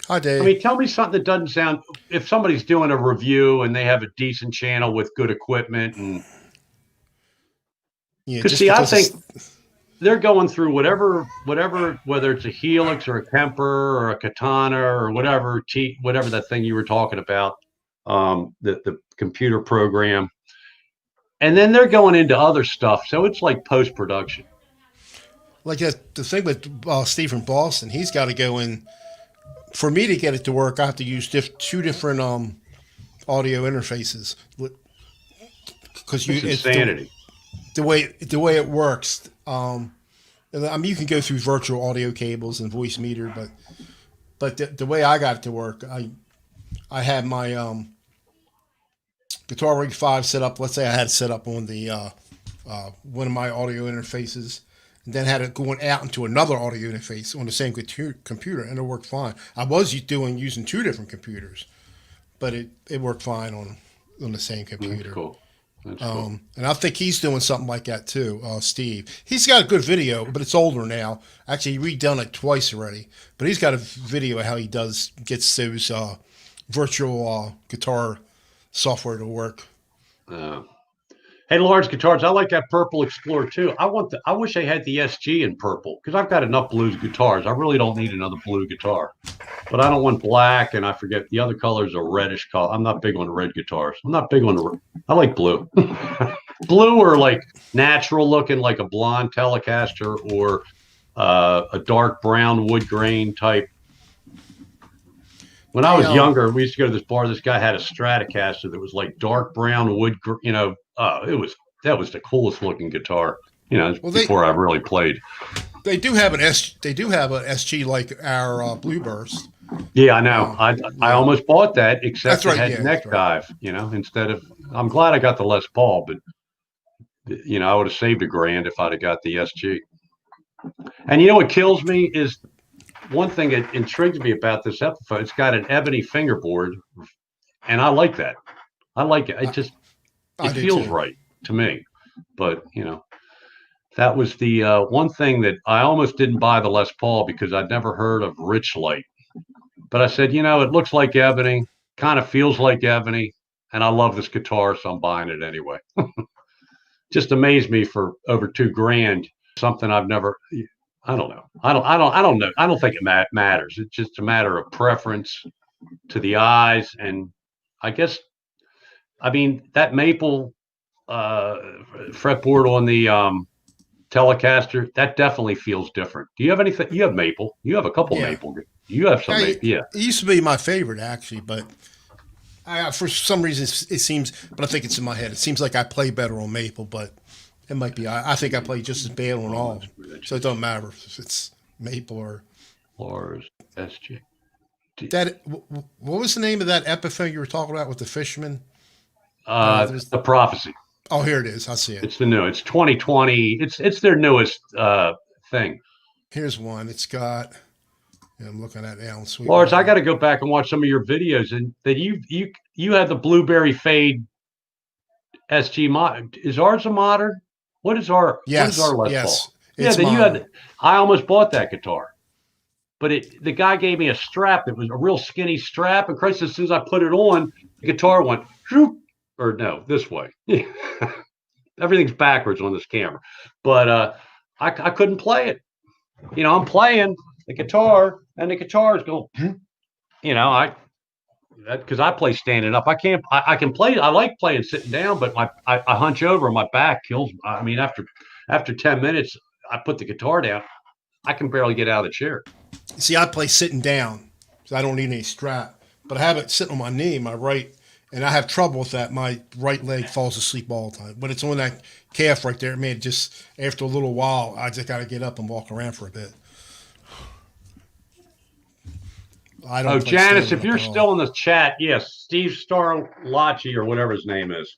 Hi, Dave. I mean, tell me something that doesn't sound. If somebody's doing a review and they have a decent channel with good equipment, and Yeah, because just see, I because think they're going through whatever, whether it's a Helix or a Kemper or a Katana or whatever that thing you were talking about, the computer program, and then they're going into other stuff. So it's like post production. like the thing with Steve from Boston, he's got to go in. For me to get it to work, I have to use two different audio interfaces because It's insanity. The way it works. I mean, you can go through virtual audio cables and voice meter, but the way I got it to work, I had my Guitar Rig 5 set up. Let's say I had it set up on the one of my audio interfaces, and then had it going out into another audio interface on the same computer, and it worked fine. I was using two different computers, but it worked fine on the same computer. That's cool. That's cool. And I think he's doing something like that too, Steve. He's got a good video, but it's older now. Actually, he redone it twice already. But he's got a video of how he gets those virtual guitar software to work. Hey, large guitars. I like that purple Explorer too. I wish I had the SG in purple because I've got enough blue guitars. I really don't need another blue guitar, but I don't want black. And I forget the other colors are reddish color. I'm not big on red guitars. I'm not big on. I like blue. Blue or like natural looking, like a blonde Telecaster or a dark brown wood grain type. When I was younger, we used to go to this bar. This guy had a Stratocaster that was like dark brown wood. That was the coolest looking guitar. Before I really played. They do have an SG like our Blueburst. Yeah, I know. I almost bought that, except it had neck dive. Instead of. I'm glad I got the Les Paul, but I would have saved $1,000 if I'd have got the SG. And what kills me is. One thing that intrigues me about this Epiphone, it's got an ebony fingerboard, and I like that. I like it. It feels right to me. But that was the one thing that I almost didn't buy the Les Paul because I'd never heard of Rich Light. But I said, it looks like ebony, kind of feels like ebony, and I love this guitar, so I'm buying it anyway. Just amazed me for over $2,000, something I've never. I don't know. I don't know. I don't think it matters. It's just a matter of preference to the eyes. And I guess, that maple fretboard on the Telecaster, that definitely feels different. Do you have anything? You have maple. You have a couple maple. You have some maple. Yeah. It used to be my favorite, actually, but for some reason it seems, but I think it's in my head. It seems like I play better on maple, but it might be. I think I play just as bad on all, so it don't matter if it's maple or SG. What was the name of that Epiphone you were talking about with the Fishman? The Prophecy. Oh, here it is. I see it. It's the new. It's 2020. It's their newest thing. Here's one. It's got. I'm looking at it now. Lars, I got to go back and watch some of your videos, and that you had the Blueberry Fade SG mod. Is ours a modern? What is our? Yes. What is our Les yes. Paul? Yeah, then you had. I almost bought that guitar, but the guy gave me a strap that was a real skinny strap, and Christ, as soon as I put it on, the guitar went or no, this way. Everything's backwards on this camera, but I couldn't play it. I'm playing the guitar, and the guitar is going. Because I play standing up. I can play. I like playing sitting down, but I hunch over and my back kills me. I mean, after 10 minutes, I put the guitar down. I can barely get out of the chair. See, I play sitting down, so I don't need any strap. But I have it sitting on my knee, my right, and I have trouble with that. My right leg falls asleep all the time. When it's on that calf right there, man, just after a little while, I just got to get up and walk around for a bit. Janice, if you're still in the chat, yes, Steve Starlacci or whatever his name is.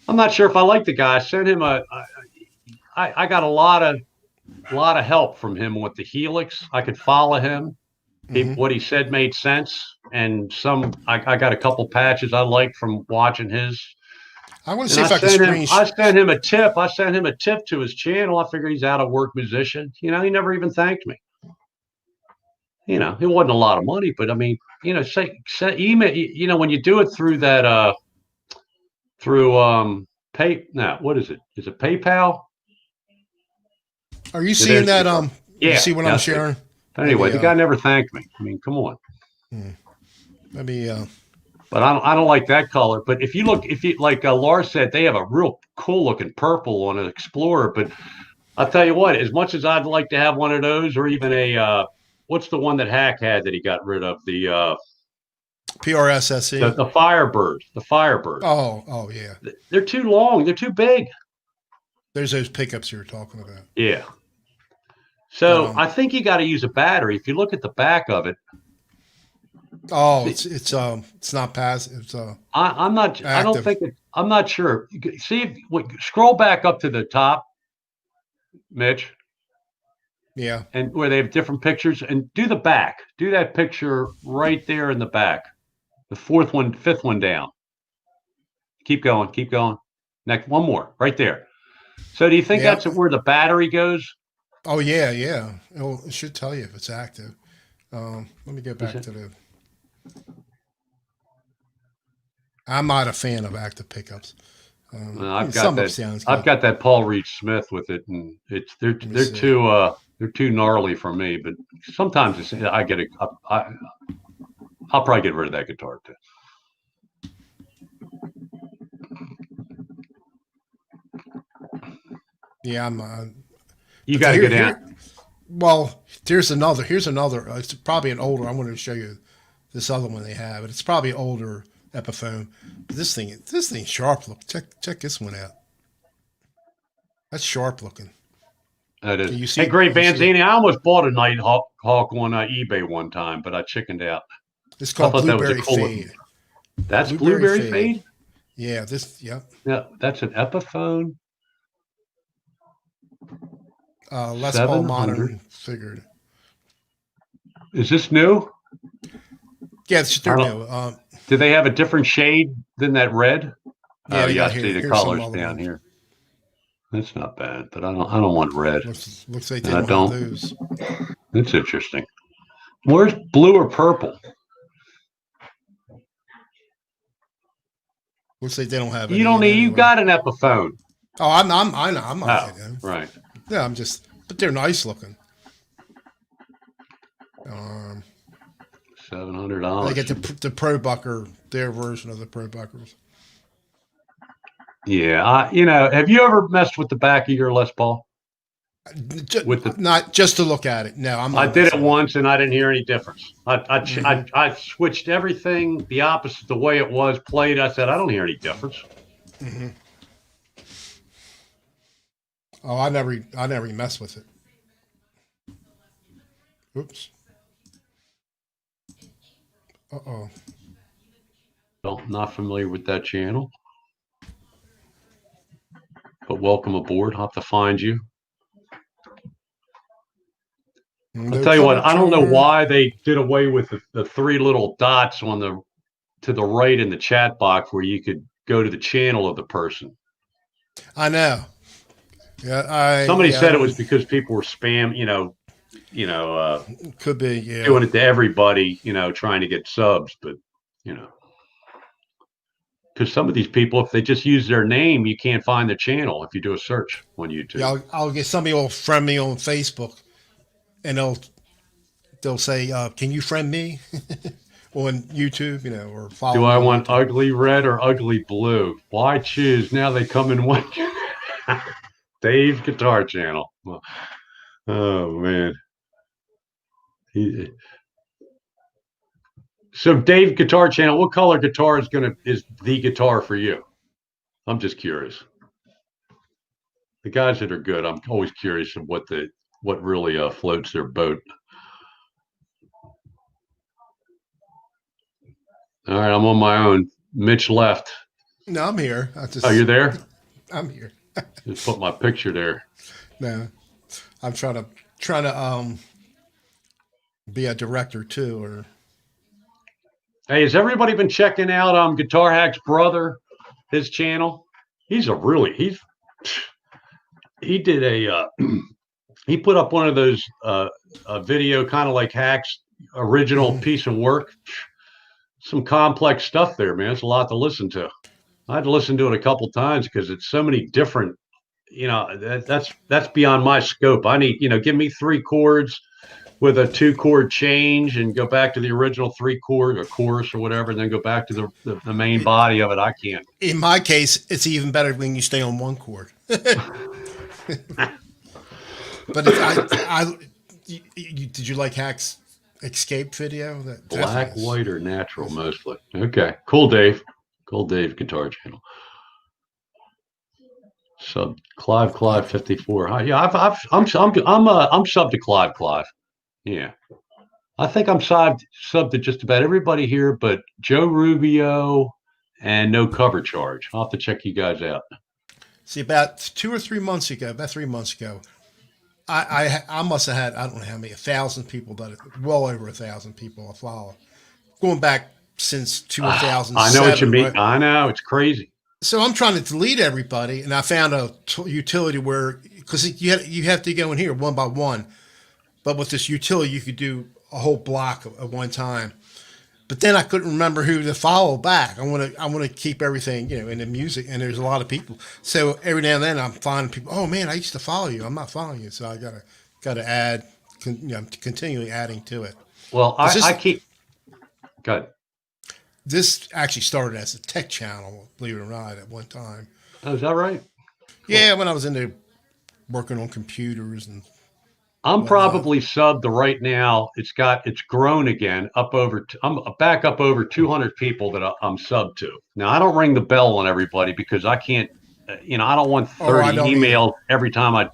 I'm not sure if I like the guy. I sent him I got a lot of help from him with the Helix. I could follow him. What he said made sense, and I got a couple patches I liked from watching his. I want to And see if I can I screenshot. sent him a tip. I sent him a tip to his channel. I figured he's out of work musician. He never even thanked me. It wasn't a lot of money, but I mean, say email. When you do it through that through pay. No, what is it? Is it PayPal? Are you Yeah, seeing there's that? guitar. You Yeah, see what yeah, I'm I see. sharing? But Let anyway, me the guy never thanked me. I mean, come on. let me But I don't like that color. But if you like Lars said, they have a real cool looking purple on an Explorer. But I'll tell you what, as much as I'd like to have one of those, or even a what's the one that Hack had that he got rid of? PRSSE. The Firebird. The Firebird. Oh yeah. They're too long. They're too big. There's those pickups you were talking about. Yeah. But So I think you got to use a battery. If you look at the back of it, oh, see, it's not passive. It's I'm not. I don't active. think it. I'm not sure. See, scroll back up to the top, Mitch, Yeah. and where they have different pictures, and do the back. Do that picture right there in the back. The fifth one down. Keep going. Keep going. Next, one more right there. So, do you think Yeah. that's where the battery goes? Oh yeah, yeah. It should tell you if it's active. Let me get Is back it? to the. I'm not a fan of active pickups. I've got Some of it that. sounds I've good. got that Paul Reed Smith with it, and Let me see. they're too gnarly for me. But sometimes I get a. I'll probably get rid of that guitar too. Yeah, I'm. You But got to here, get down. here. Well, here's another. Here's another. It's probably an older. I'm going to show you this other one they have. It's probably an older Epiphone. But this thing's sharp. Look, check this one out. That's sharp looking. That is. Can you Hey, see? Great You see it? Vanzini, I almost bought a Nighthawk on eBay one time, but I chickened out. It's I called thought that was a Blueberry cool looking. Fade. That's Blueberry Blueberry Fade. Fade. Yeah. This. Yep. Yeah, that's an Epiphone Les Paul 700. Modern figured. Is this new? Yeah, I they're don't. new. Do they have a different shade than that red? Yeah, Oh they yeah, I got see here. the Here's some colors other down ones. here. That's not bad, but I don't want red. Looks like they I don't have don't. those. That's interesting. Where's blue or purple? Looks like they don't have You any don't in need. You anyway. got an Epiphone. Oh, I'm not Oh, getting them. right. Yeah, I'm just. But they're nice looking. Um, $700. they get the Pro Bucker, their version of the Pro Buckers. Yeah, have you ever messed with the back of your Les Paul? With the, Not just to look at it. No, I'm I not did it messing with it. once and I didn't hear any difference. Hmm. I switched everything the opposite the way it was played. I said I don't hear any difference. Hmm. Oh, I never mess with it. Oops. Uh-oh. So, not familiar with that channel, but welcome aboard. I'll have to find you. I'll No tell you what. color I don't know chart. why they did away with the three little dots on the to the right in the chat box where you could go to the channel of the person. I know. Somebody I said it was don't. because people were spam, Could be. Yeah. doing it to everybody, trying to get subs, but you know, because some of these people, if they just use their name, you can't find the channel if you do a search on Yeah. YouTube. I'll get somebody will friend me on Facebook, and they'll say, "Can you friend me?" on YouTube, or follow Do I me on want YouTube. ugly red or ugly blue? Why choose? Now they come in one. Dave's Guitar Channel. Oh man. So Dave Guitar Channel, what color guitar is the guitar for you? I'm just curious. The guys that are good, I'm always curious of what really floats their boat. All right, I'm on my own. Mitch left. No, I'm here. Oh, you're there? I'm here. Just put my picture there. No, I'm trying to be a director too, or Hey, has everybody been checking out Guitar Hack's brother, his channel? he's he did he put up one of those video kind of like hacks, original piece of work. Some complex stuff there, man. It's a lot to listen to. I had to listen to it a couple times because it's so many different. That's beyond my scope. I need, give me 3 chords with a 2 chord change and go back to the original 3 chord or chorus or whatever, and then go back to the main body of it. I can't. In my case, it's even better when you stay on one chord. But did you like Hack's Escape video? That Black, definitely white, or natural mostly. Okay, cool, Dave. Cool, Dave. Guitar channel. Sub Clive 54. Yeah, I'm sub to Clive. Yeah, I think I'm sub to just about everybody here, but Joe Rubio and no cover charge. I'll have to check you guys out. See, about 2 or 3 months ago, about 3 months ago, I must have had, I don't know how many, 1,000 people well over 1,000 people I follow, going back since I know what you 2007, mean. right? I know it's crazy. So I'm trying to delete everybody, and I found a utility where, because you have to go in here one by one, but with this utility you could do a whole block at one time. But then I couldn't remember who to follow back. I want to keep everything, in the music, and there's a lot of people. So every now and then I'm finding people. Oh man, I used to follow you. I'm not following you, so I gotta add, continually adding to it. Well, I keep. Good. This actually started as a tech channel, believe it or not, at one time. Oh, is that right? Yeah, when I was into working on computers and I'm whatnot. probably subbed to right now. It's grown again I'm back up over 200 people that I'm subbed to. Now I don't ring the bell on everybody because I can't. I don't want Oh, I 30 don't either. emails every time I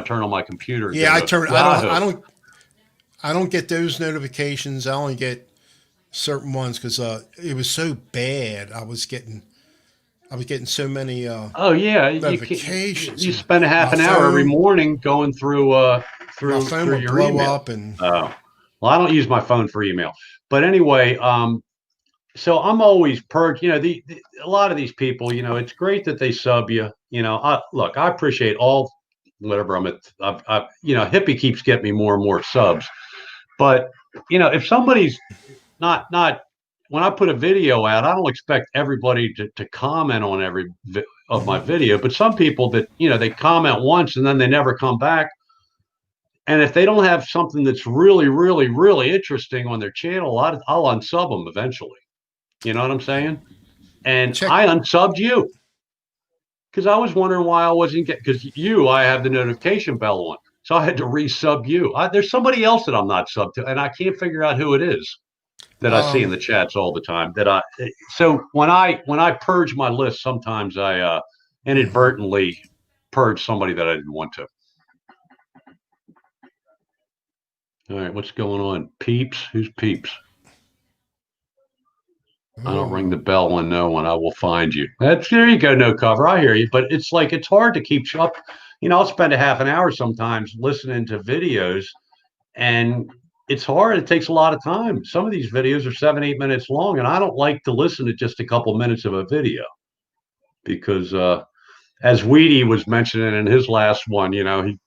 turn on my computer. And Yeah, go I to turn. Yahoo. I don't get those notifications. I only get certain ones because it was so bad. I was getting so many Oh yeah, notifications. you spend a half My an hour every phone, morning going through my phone would your blow email. up, and Oh, well, I don't use my phone for email, but anyway, so I'm always purged. A lot of these people, it's great that they sub you. Look, I appreciate all whatever I'm at. Hippie keeps getting me more and more subs, but if somebody's not when I put a video out, I don't expect everybody to comment on every of my video, but some people that they comment once and then they never come back. And if they don't have something that's really, really, really interesting on their channel, I'll unsub them eventually. You know what I'm saying? And check. I unsubbed you because I was wondering why I wasn't getting, because I have the notification bell on. So I had to resub you. There's somebody else that I'm not subbed to, and I can't figure out who it is that I see in Um, the chats all the time. So when I purge my list, sometimes I inadvertently purge somebody that I didn't want to. All right, what's going on? Peeps? Who's Peeps? I don't ring the bell when no one. I will find you. There you go. No cover. I hear you, but it's hard to keep up. I'll spend a half an hour sometimes listening to videos, and it's hard. It takes a lot of time. Some of these videos are 7, 8 minutes long, and I don't like to listen to just a couple minutes of a video because, as Weedy was mentioning in his last one, it,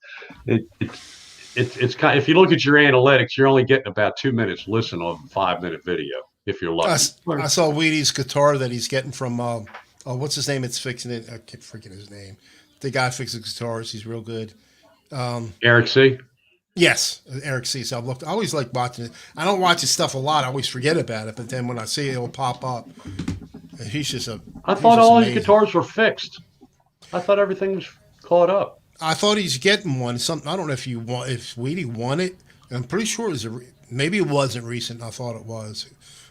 it's kind. If you look at your analytics, you're only getting about 2 minutes listen on a 5-minute video if you're I, lucky. I saw Weedy's guitar that he's getting from. What's his name? It's fixing it. I can't forget his name. The guy fixes guitars. He's real good. Eric C. Yes, Eric C. So I always like watching it. I don't watch his stuff a lot. I always forget about it, but then when I see it, it'll pop up. And I he's thought just all his amazing. guitars were fixed. I thought everything was caught up. I thought he's getting one. Something I don't know if Weedy won it. I'm pretty sure it was maybe it wasn't recent. I thought it was.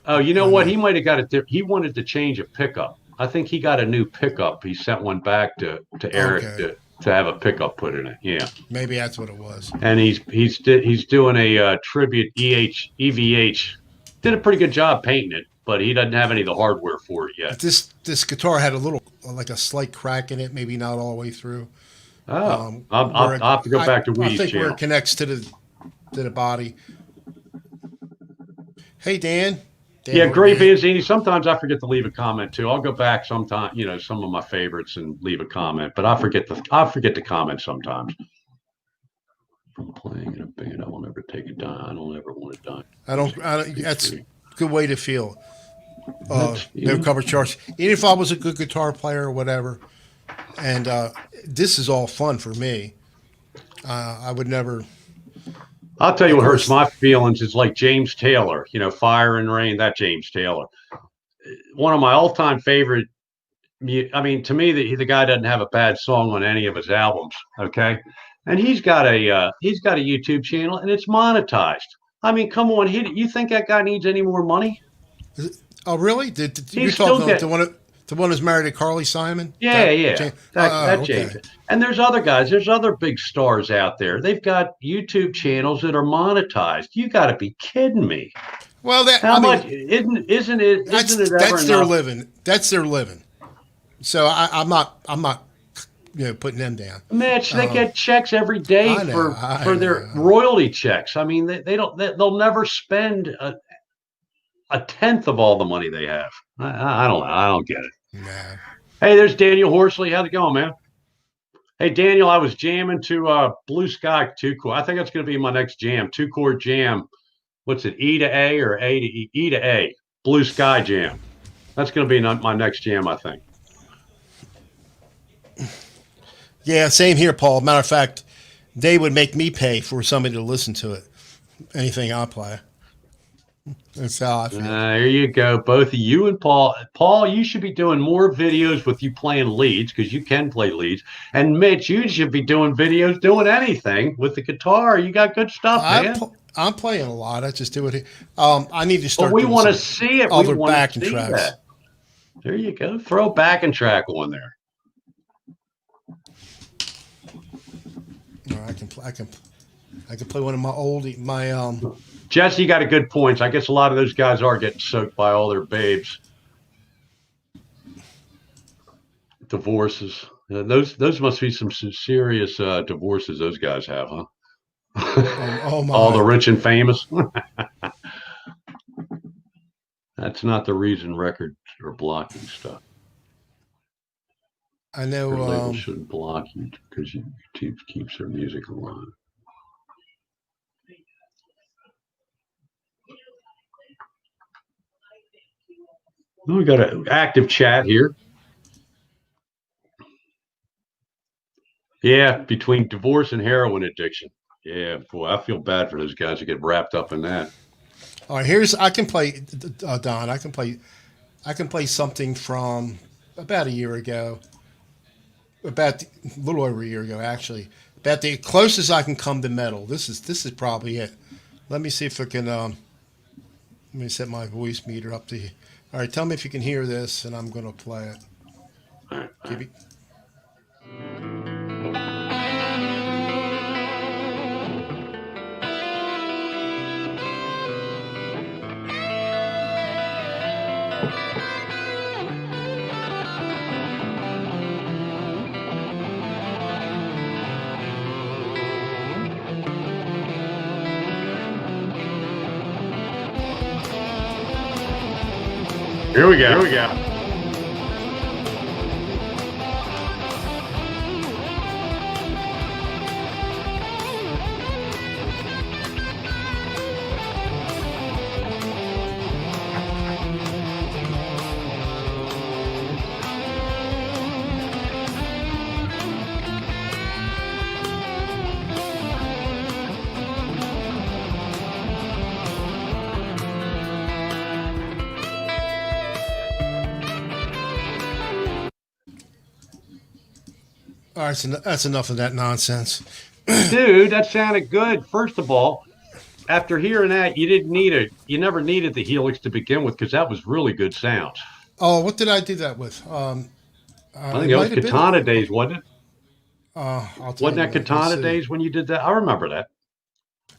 Oh, you know what? He might have got it. He wanted to change a pickup. I think he got a new pickup. He sent one back to Eric Okay, to have a pickup put in it. Yeah, maybe that's what it was. and he's doing a tribute EVH. Did a pretty good job painting it, but he doesn't have any of the hardware for it yet. But this guitar had a little like a slight crack in it, maybe not all the way through. Oh, I'll have to go back to I Weedy's think where channel. it connects to the body. Hey Dan, Yeah, download Great game. Vanzini. Sometimes I forget to leave a comment too. I'll go back sometime, some of my favorites and leave a comment, but I forget to comment sometimes. From playing in a band, I will never take a dime. I don't ever want to die. That's a good way to feel. That's No cover charge. Even if I was a good guitar player or whatever, and this is all fun for me. I would never. I'll tell you Of what hurts course, my feelings is like James Taylor, Fire and Rain, that James Taylor. One of my all-time favorite. I mean, to me, the guy doesn't have a bad song on any of his albums. Okay, and he's got a YouTube channel and it's monetized. I mean, come on, you think that guy needs any more money? oh really? Did you He's talking still about getting. the one who's married to Carly Simon? Yeah, yeah. That Okay. James. And there's other guys. There's other big stars out there. They've got YouTube channels that are monetized. You got to be kidding me. Well, that How I much mean, isn't it ever that's their enough? living. That's their living. So I'm not putting them down. Mitch, they get checks every day I know. for I for their know. royalty checks. I mean, they'll never spend a tenth of all the money they have. I don't know. I don't get it. Nah. Hey, there's Daniel Horsley. How's it going, man? Hey, Daniel, I was jamming to Blue Sky 2 chord. I think that's going to be my next jam, 2 chord jam. What's it, E to A or A to E? E to A, Blue Sky jam. That's going to be my next jam, I think. Yeah, same here, Paul. Matter of fact, they would make me pay for somebody to listen to it. Anything I play. That's how I feel. There you go. Both of you and Paul. Paul, you should be doing more videos with you playing leads because you can play leads. And Mitch, you should be doing videos doing anything with the guitar. You got good stuff, man. I'm playing a lot. I just do it. I need to But start we doing want to some see it. We other want to backing see tracks. that. There you go. Throw a backing track on there. Or I can play one of my Jesse got a good points. I guess a lot of those guys are getting soaked by all their babes. Divorces. Those must be some serious divorces those guys have, huh? oh All the my. rich and famous. That's not the reason records are blocking stuff. I know. Your label shouldn't block you because YouTube keeps their music alive. We got an active chat here. Yeah, between divorce and heroin addiction. Yeah, boy, I feel bad for those guys who get wrapped up in that. All right, I can play Don. I can play something from about a year ago. A little over a year ago, actually. About the closest I can come to metal. This is probably it. Let me see if I can. Let me set my voice meter up to. All right, tell me if you can hear this, and I'm going to play it. All right. Give me. Here we go. Here we go. All right, so that's enough of that nonsense. Dude, that sounded good. First of all, after hearing that, you never needed the Helix to begin with because that was really good sound. Oh, what did I do that with? I think It that was might have been. Katana days, wasn't it? I'll tell Wasn't you that what. Let's Katana see. days when you did that? I remember that.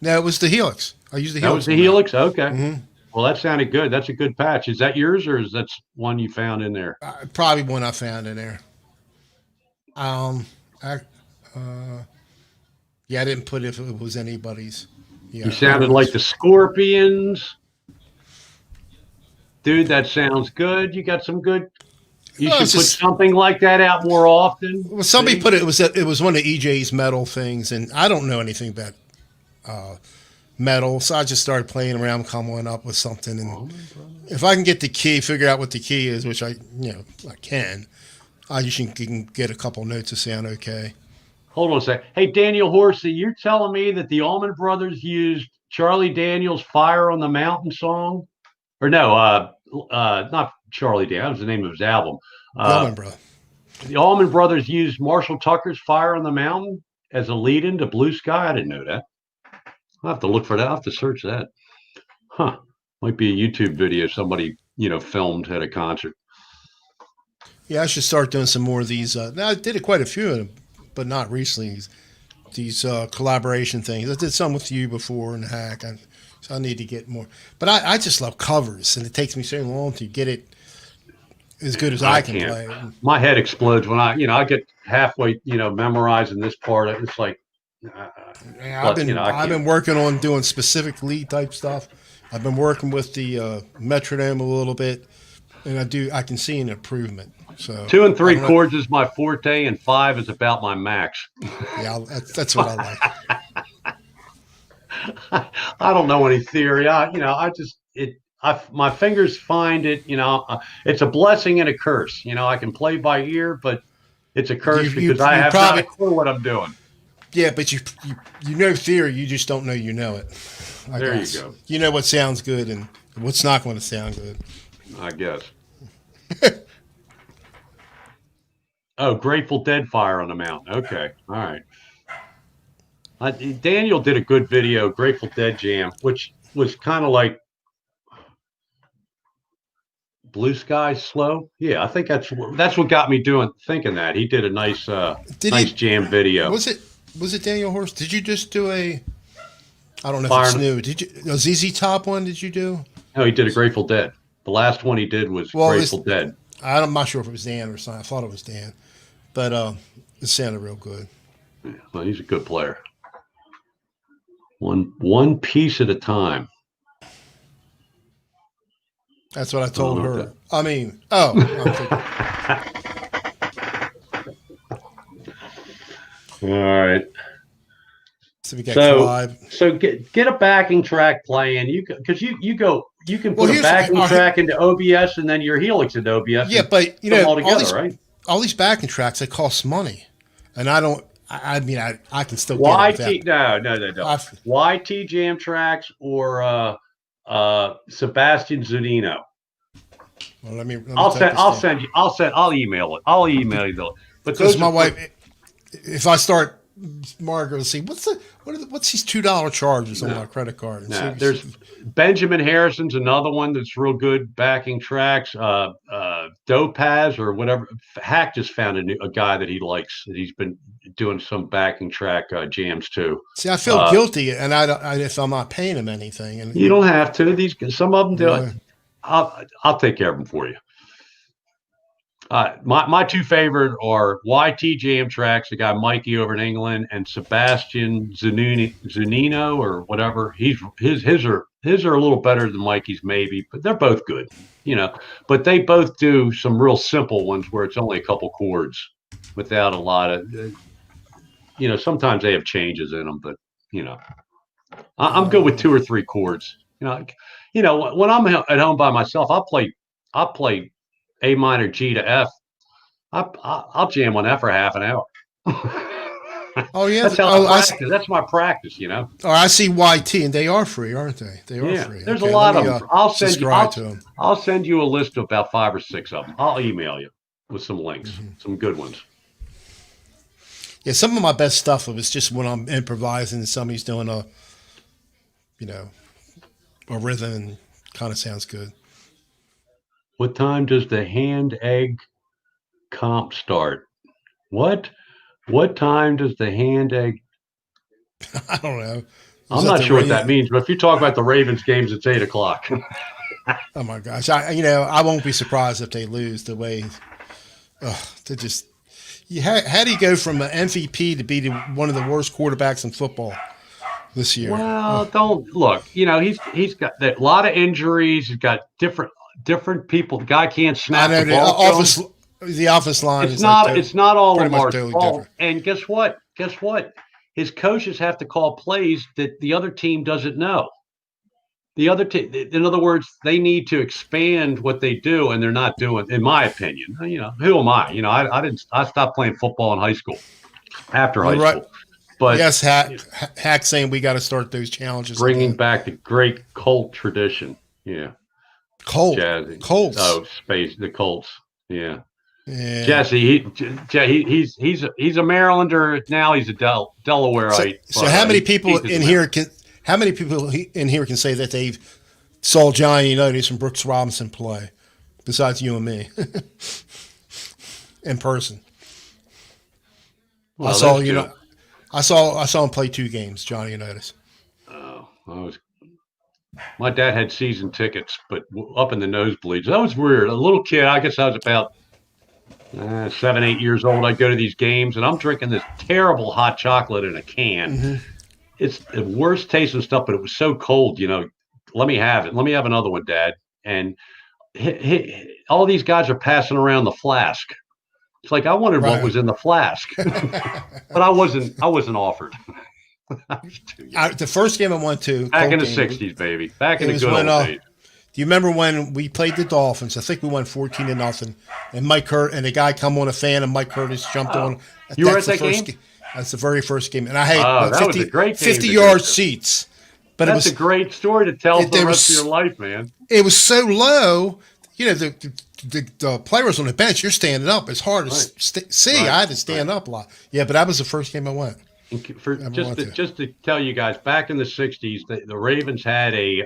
No, it was the Helix. I used the That Helix was the on that. Helix? Okay. Mm-hmm. Well, that sounded good. That's a good patch. Is that yours or is that one you found in there? Probably one I found in there. Um, I, uh, yeah, I didn't put if it was anybody's. Yeah, You sounded like the Scorpions. Dude, that sounds good. You got some good. You Well, should it's put just something like that out more often. well, somebody See? put it was one of EJ's metal things, and I don't know anything about metal, so I just started playing around, coming up with something, and if I can get the key, figure out what the key is, which I can, I usually can get a couple notes to sound okay. Hold on a sec. Hey, Daniel Horsey, you're telling me that the Allman Brothers used Charlie Daniels' "Fire on the Mountain" song, or no? Not Charlie Daniels. That was the name of his album. Uh, Gilman, bro. the Allman Brothers used Marshall Tucker's "Fire on the Mountain" as a lead-in to "Blue Sky." I didn't know that. I'll have to look for that. I'll have to search that. Huh? Might be a YouTube video somebody filmed at a concert. Yeah, I should start doing some more of these. Now I did quite a few of them, but not recently. These collaboration things. I did some with you before in the hack. So I need to get more. But I just love covers, and it takes me so long to get it as good as I can can't. play it. My head explodes when I get halfway, memorizing this part. It's like, Yeah, but I've been working on doing specific lead type stuff. I've been working with the metronome a little bit, and I can see an improvement. So 2 and 3 chords is my forte, and 5 is about my max. Yeah, that's what I like. I don't know any theory. My fingers find it. It's a blessing and a curse. I can play by ear, but it's a curse because I have not a clue what I'm doing. Yeah, but you know theory, you just don't know you know it. There you go. You know what sounds good and what's not going to sound good. I guess. Oh, Grateful Dead, "Fire on the Mountain." Okay, all right. Daniel did a good video, Grateful Dead jam, which was kind of like Blue Sky slow. Yeah, I think that's what got me thinking that. He did a nice jam video. Was it Daniel Horst? Did you just do I don't know Fire if it's new. Did you a ZZ Top one? Did you do? No, he did a Grateful Dead. The last one he did was Grateful Dead. I'm not sure if it was Dan or something. I thought it was Dan, but it sounded real good. Yeah, well, he's a good player. One piece at a time. That's what I told her. That. I mean, All right. So we got Clive. So get a backing track playing. You can put a backing track into OBS and then your Helix into OBS. Yeah, but all together, right? All these backing tracks, they cost money, and I don't. I mean, I can still get it. No. YT jam tracks or Sebastian Zunino. Well, let me I'll email it. I'll email you though. But because my wife, if I start, Margaret will see what's these $2 charges on my credit card. And there's Benjamin Harrison's another one that's real good backing tracks. Dopaz or whatever. Hack just found a guy that he likes. That he's been doing some backing track jams too. See, I feel guilty, and if I'm not paying him anything, and you don't have to. Some of them do it. I'll take care of them for you. My two favorite are YT jam tracks, the guy Mikey over in England, and Sebastian Zunino or whatever. His are a little better than Mikey's maybe, but they're both good, But they both do some real simple ones where it's only a couple chords without a lot of, sometimes they have changes in them, but I'm good with 2 or 3 chords. When I'm at home by myself, I'll play A minor G to F. I'll jam on that for half an hour. Oh yeah, that's my practice. Oh, I see YT, and they are free, aren't they? They are free. There's a lot of them. I'll send you a list of about 5 or 6 of them. I'll email you with some links, some good ones. Yeah, some of my best stuff was just when I'm improvising and somebody's doing a rhythm and kind of sounds good. What time does the hand egg comp start? What time does the hand egg? I don't know. I'm not sure what that means, but if you talk about the Ravens games, it's 8:00. Oh my gosh! I won't be surprised if they lose the way. They just. How do you go from an MVP to be one of the worst quarterbacks in football this year? Well, don't look. He's got a lot of injuries. He's got different people. The guy can't I snap know the ball. the office line It's is not. like It's not all pretty much Lamar's totally fault. different. And guess what? Guess what? His coaches have to call plays that the other team doesn't know. The other team, in other words, they need to expand what they do, and they're not doing. In my opinion, who am I? I didn't. I stopped playing football in high school. After You're high right. school, but Yes, Hack saying we got to start those challenges bringing again. back the great Colt tradition. Yeah, Jazzy. Colts. Oh, space the Colts. Yeah, Yeah. Jesse. He's a Marylander now. He's a Delawareite. So But how many he people teaches in here can? How many people in here can say that they've saw Johnny Unitas and Brooks Robinson play, besides you and me, in person? Well, I saw those two. I saw him play 2 games, Johnny Unitas. Oh, my dad had season tickets, but up in the nosebleeds. That was weird. A little kid. I guess I was about 7, 8 years old. I'd go to these games, and I'm drinking this terrible hot chocolate in a can. It's the worst tasting stuff, but it was so cold. Let me have it. Let me have another one, Dad. And all these guys are passing around the flask. It's like I wondered what was in the flask, but I wasn't offered. The first game I went to Back in the '60s, baby. Back in the good old days. Do you remember when we played the Dolphins? I think we won 14-0, and the guy come on a fan, and Mike Curtis jumped on. You were at that game? That's the very first game, and I had that was a great game 50-yard seats. But that's a great story to tell for the rest of your life, man. It was so low. The players on the bench, you're standing up. It's hard to see. I had to stand up a lot. Yeah, but that was the first game I went. Just to tell you guys, back in the '60s, the Ravens had a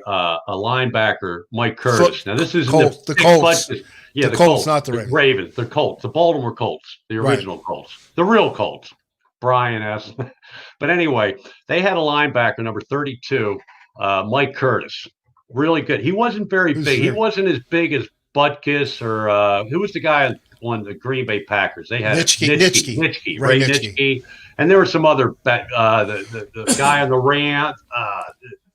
linebacker, Mike Curtis. Now this is the Colts. Yeah, the Colts, not the Ravens. The Colts, the Baltimore Colts, the original Colts, the real Colts. Brian S. But anyway, they had a linebacker, number 32, Mike Curtis. Really good. He wasn't very big. He wasn't as big as Butkus or who was the guy on the Green Bay Packers? They had Nitschke, Ray Nitschke. And there were some other the guy on the Rams,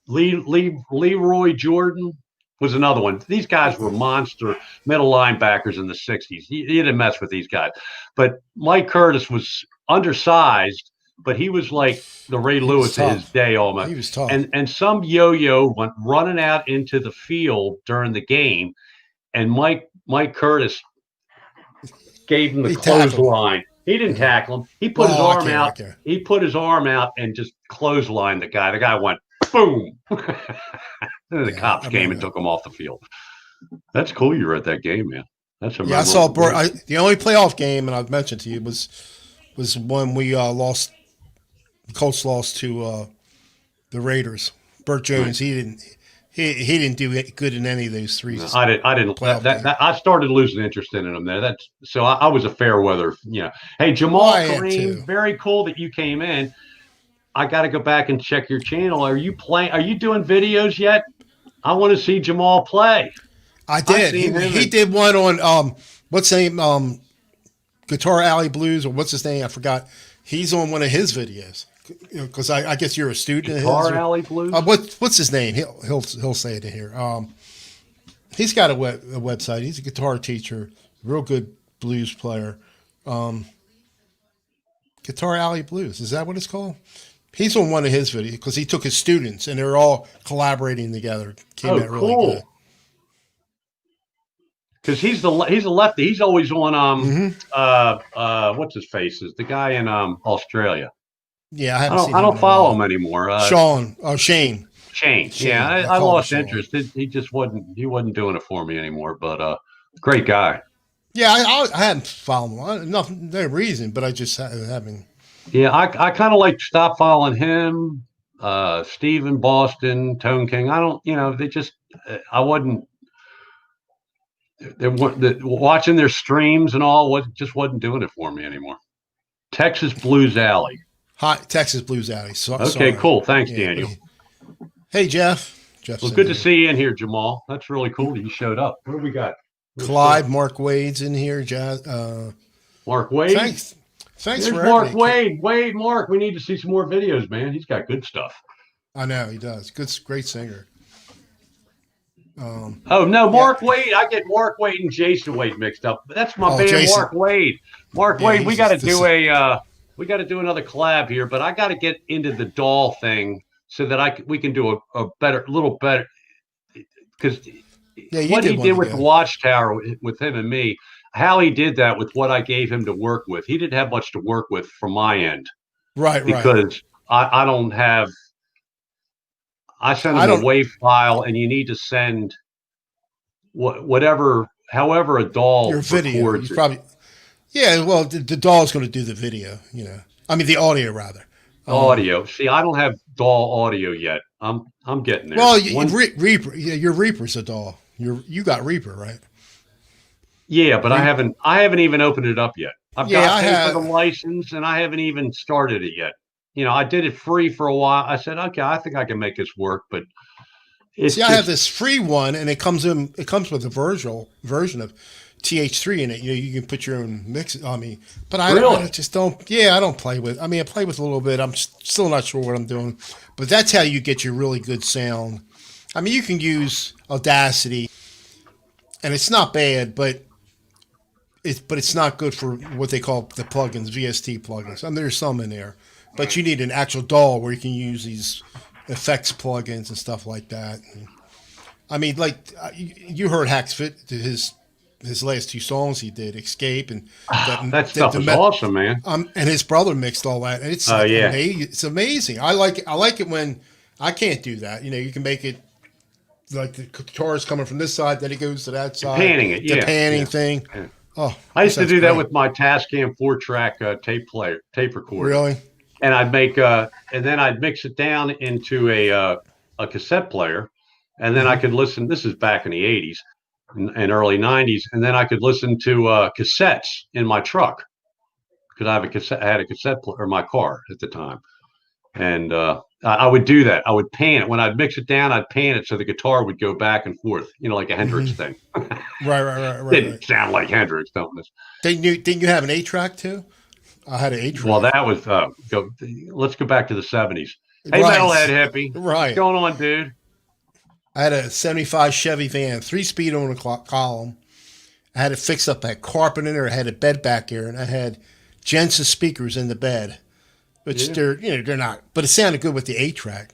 Leroy Jordan was another one. These guys were monster middle linebackers in the '60s. You didn't mess with these guys. But Mike Curtis was undersized, but he was like the Ray Lewis of his day almost. He was tough. And some yo-yo went running out into the field during the game, and Mike Curtis gave him the clothesline. He didn't tackle him. He put his arm out. He put his arm out and just clotheslined the guy. The guy went boom. And the cops came and took him off the field. That's cool. You were at that game, man. That's I saw the only playoff game, and I've mentioned to you, was when we lost. The Colts lost to the Raiders. Burt Jones, he didn't do good in any of those 3. No, I didn't. I started losing interest in him there. So I was a fair weather. Hey, Jamal Kareem, very cool that you came in. I got to go back and check your channel. Are you playing? Are you doing videos yet? I want to see Jamal play. I did. He did one on what's his name? Guitar Alley Blues, or what's his name? I forgot. He's on one of his videos. Because I guess you're a student. Guitar Alley Blues. What's his name? He'll say it in here. He's got a website. He's a guitar teacher, real good blues player. Guitar Alley Blues, is that what it's called? He's on one of his videos because he took his students and they're all collaborating together. Came out really good. Because he's a lefty. He's always on what's his face? Is the guy in Australia? Yeah, I haven't seen him. I don't follow him anymore. Shane. Yeah, I lost interest. He just wasn't doing it for me anymore. But great guy. Yeah, I hadn't followed him. No reason, but I just haven't. Yeah, I kind of like stopped following him. Stephen Boston, Tone King. I don't. They just. I wasn't. Watching their streams and all just wasn't doing it for me anymore. Texas Blues Alley. Hi, Texas Blues Alley. Okay, cool. Thanks, Daniel. Hey, Jeff. Well, good to see you in here, Jamal. That's really cool that you showed up. What do we got? Clyde, Mark Wade's in here. Mark Wade? Thanks There's for Mark Wade. Mark, we need to see some more videos, man. He's got good stuff. I know, he does. Great singer. Oh no, Yeah. Mark Wade. I get Mark Wade and Jason Wade mixed up. That's my Oh, man, Jason. Mark Wade. Mark Yeah, Wade. he's just this. We got to do another collab here, but I got to get into the doll thing so that we can do a better, little better, because Yeah, you what did he one did with the together. Watchtower with him and me, how he did that with what I gave him to work with. He didn't have much to work with from my end Right, right. because I don't have. I send I him a don't. WAV file, and you need to send whatever, however a Your doll video. You records it. probably. Yeah. Well, the doll's going to do the video. You know. I mean, the audio rather. Audio. See, I don't have DAW audio yet. I'm getting there. Well, One, Reaper. Yeah, your Reaper's a doll. You got Reaper, right? yeah, but Reaper. I haven't even opened it up yet. I've Yeah, got I paid for the have. license and I haven't even started it yet. You know, I did it free for a while. I said, okay, I think I can make this work, but it's See, I have just this free one, and it comes in. It comes with a virtual version of TH3 in it. You know, you can put your own mix. I mean, but I really just don't. Yeah, I don't play with. I mean, I play with a little bit. I'm still not sure what I'm doing, but that's how you get your really good sound. I mean, you can use Audacity, and it's not bad, but it's not good for what they call the plugins, VST plugins. And there's some in there, but you need an actual DAW where you can use these effects plugins and stuff like that. I mean, like you heard Hacksfit his last two songs he did, Escape, and that that stuff is awesome, man. and his brother mixed all that, and it's Oh like yeah. amazing. It's amazing. I like it when I can't do that. You know, you can make it like the guitar is coming from this side, then it goes to that side, Panning it, the yeah. panning Yeah. thing. Yeah. Oh, I that used to sounds do that great. with my Tascam 4-track tape recorder. Really? And I'd make and then I'd mix it down into a cassette player, and then I Hmm. could listen. This is back in the '80s and early '90s, and then I could listen to cassettes in my truck because I had a cassette player in my car at the time, and I would do that. I would pan it when I'd mix it down. I'd pan it so the guitar would go back and forth, you know, like a Hmm. Hendrix thing. Right, right, right, right, right. Didn't sound like Hendrix, don't it? Didn't you have an 8 track too? I had an 8 track. Well, that was go. Let's go back to the '70s. Hey, metalhead Right, hippie, what's right. going on, dude? I had a '75 Chevy van, 3 speed on the column. I had it fixed up. I had carpet in there. I had a bed back there, and I had Jensen speakers in the bed, which Yeah. they're not. But it sounded good with the 8 track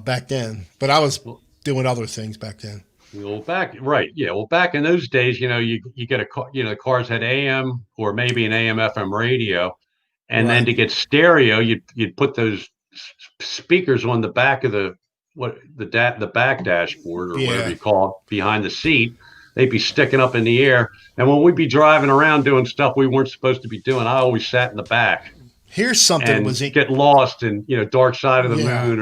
back then. But I was Well, doing other things back then. well, back right, yeah. Well, back in those days, you know, you get a car, you know, the cars had AM or maybe an AM FM radio, and then Right. to get stereo, you'd put those speakers on the back of the back dashboard or whatever Yeah. you call it behind the seat. They'd be sticking up in the air, and when we'd be driving around doing stuff we weren't supposed to be doing, I always sat in the back Here's something and was it. get lost in Dark Side of the Yeah. Moon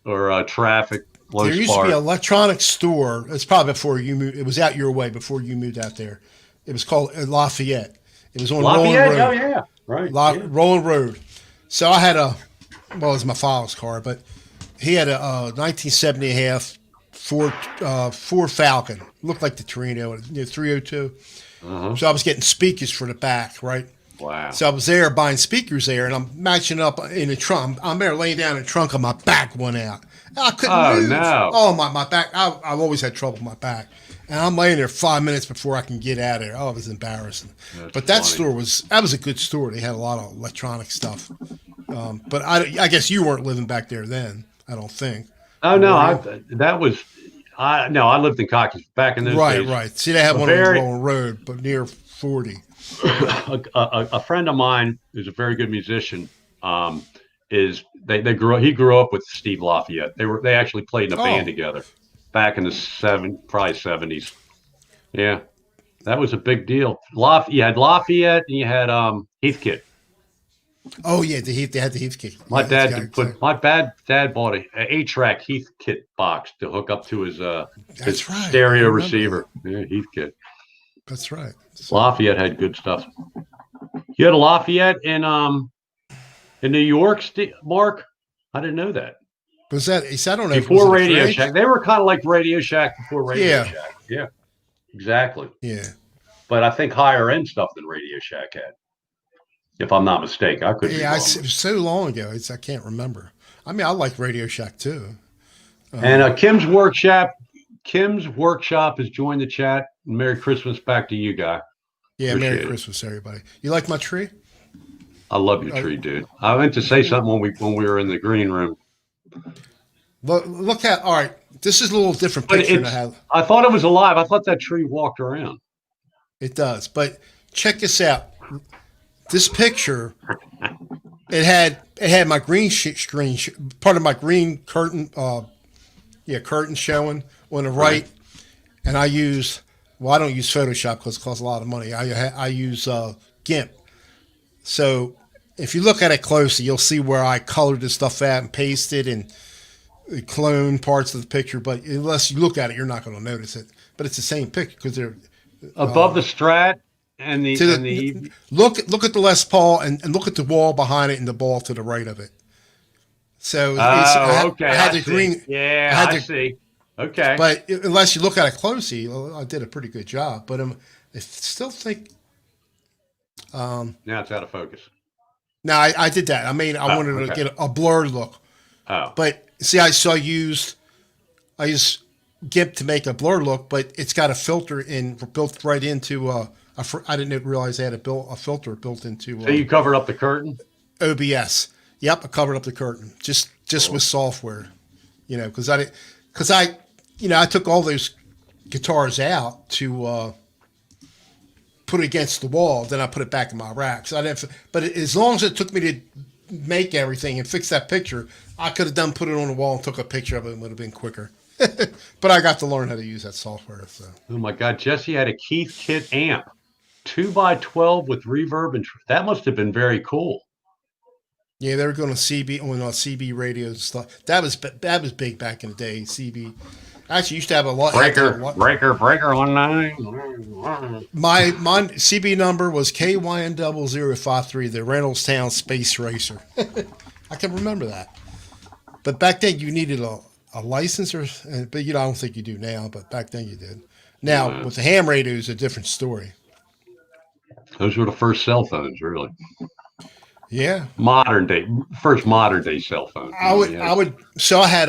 or Traffic, Low There used to be an Spark. electronics store. It's probably before you moved. It was out your way before you moved out there. It was called Lafayette. It was on Rolling Lafayette, oh Road. yeah, right, yeah. Rolling Road. So I had well, it was my father's car, but he had a 1970 half Ford Falcon. Looked like the Torino, 302. Uh-huh. So I was getting speakers for the back, right? Wow. So I was there buying speakers there, and I'm matching up in the trunk. I'm there laying down in the trunk, and my back went out. I couldn't Oh move. no. Oh, my back. I've always had trouble with my back. And I'm laying there 5 minutes before I can get out of there. Oh, it was embarrassing. That's But that funny. store that was a good store. They had a lot of electronic stuff. But I guess you weren't living back there then, I don't think. Oh Or no, were you? I lived in Cockeys back in those Right, days. right. See, they had A one on very Rolling Road, but near 40. a friend of mine who's a very good musician. Is he grew up with Steve Lafayette. They actually played in a band Oh, together back in the probably '70s. Yeah, that was a big deal. You had Lafayette and you had Heathkit. oh yeah, they had the Heathkit. My Yeah, that's dad got could put exactly. my dad bought a 8-track Heathkit box to hook up to his That's right. I stereo remember that. receiver. Yeah, Heathkit. That's right. So Lafayette had good stuff. You had a Lafayette in New York, Mark. I didn't know that. was that? I don't know if it was Before it a Radio fridge. Shack, they were kind of like Radio Shack before Radio Yeah, Shack. Yeah, exactly. yeah, But I think higher end stuff than Radio Shack had, if I'm not mistaken. I could be yeah. wrong. It was so long ago. I can't remember. I mean, I like Radio Shack too. And Um, Kim's Workshop, Kim's Workshop has joined the chat. Merry Christmas back to you, guy. Yeah, Appreciate Merry it. Christmas, everybody. You like my tree? I love your tree, dude. I meant to say something when we were in the green room. Look at, all right, this is a little different But picture than I have. I thought it was alive. I thought that tree walked around. It does. But check this out. This picture, it had my green screen, part of my green curtain, curtain showing on the right. And I use, well, I don't use Photoshop because it costs a lot of money. I use GIMP. So if you look at it closely, you'll see where I colored this stuff out and pasted and clone parts of the picture. But unless you look at it, you're not going to notice it. But it's the same picture because they're above the Strat and the look at the Les Paul and look at the wall behind it and the ball to the right of it. So okay, I had the green. Yeah, I see. Okay, but unless you look at it closely, I did a pretty good job. But I still think. Now it's out of focus. No, I did that. I wanted to get a blurred look. Oh, but see, I used GIMP to make a blur look, but it's got a filter built right into. I didn't realize they had a filter built into. So you covered up the curtain. OBS. Yep, I covered up the curtain just cool. With software, because I took all those guitars out to put it against the wall. Then I put it back in my rack. So I didn't. But as long as it took me to make everything and fix that picture, I could have put it on the wall and took a picture of it. It would have been quicker. But I got to learn how to use that software. So. Oh my God, Jesse had a Keith Kit amp, 2x12 with reverb, and that must have been very cool. Yeah, they were going to CB radios and stuff. That was big back in the day. CB. Actually, used to have a lot. Breaker 19. My CB number was KYN0053, the Reynoldstown Space Racer. I can remember that. But back then, you needed a license, but I don't think you do now. But back then, you did. Now with the ham radios, a different story. Those were the first cell phones, really. Yeah. First modern day cell phone. So I had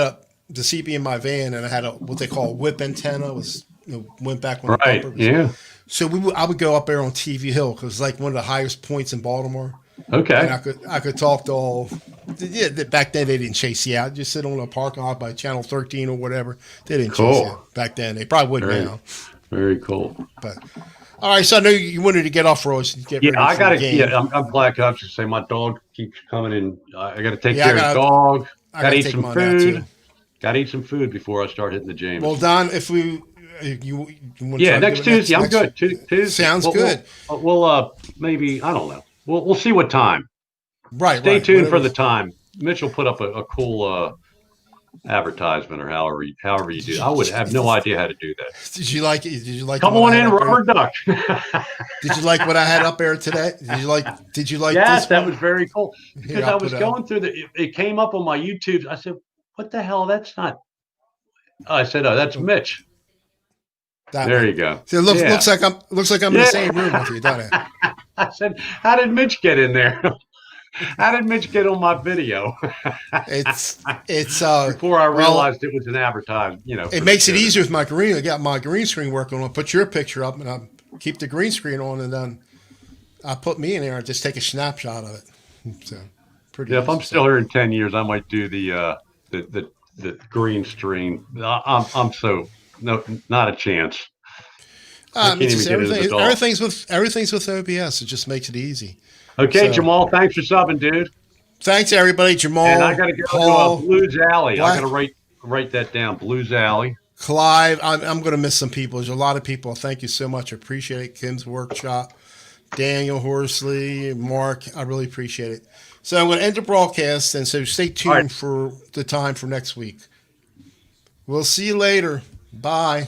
the CB in my van, and I had what they call a whip antenna. It was went back when right. The yeah. So I would go up there on TV Hill because it's like one of the highest points in Baltimore. Okay. And I could talk to all. Yeah, back then they didn't chase you out. Just sit on a parking lot by Channel 13 or whatever. They didn't chase you out back then. They probably wouldn't now. Very cool. But. All right, so I know you wanted to get off, Royce. I got to. Yeah, I'm glad I say my dog keeps coming in. I got to take care of the dog. Got to eat some food. Got to eat some food before I start hitting the James. Well, Don, if you want to next Tuesday, I'm good. Tuesday sounds good. We'll maybe I don't know. We'll see what time. Right. Stay tuned for the time. Mitch will put up a cool advertisement or however you do. I would have no idea how to do that. Did you like it? Did you like? Come on in, Rubber Duck. Did you like what I had up there today? Did you like? Yes, this that one? was very cool. Because I was going through it came up on my YouTube. I said, "What the hell? That's not." I said, "Oh, that's Mitch." There you go. So it looks like I'm in the same room with you, doesn't it? I said, "How did Mitch get in there?" How did Mitch get on my video? it's before I realized it was an advertisement. It makes it easier with my green. I got my green screen working on. Put your picture up, and I keep the green screen on, and then I put me in there and just take a snapshot of it. So pretty. Yeah, if I'm still here in 10 years, I might do the green screen. I'm so not a chance. Everything's with OBS. It just makes it easy. Okay, so, Jamal, thanks for subbing, dude. Thanks, everybody. Jamal. And I got to go to Blues Alley. I got to write that down. Blues Alley. Clive, I'm going to miss some people. There's a lot of people. Thank you so much. I appreciate it. Kim's Workshop, Daniel Horsley, Mark. I really appreciate it. So I'm going to end the broadcast, and so stay tuned for the time for next week. We'll see you later. Bye.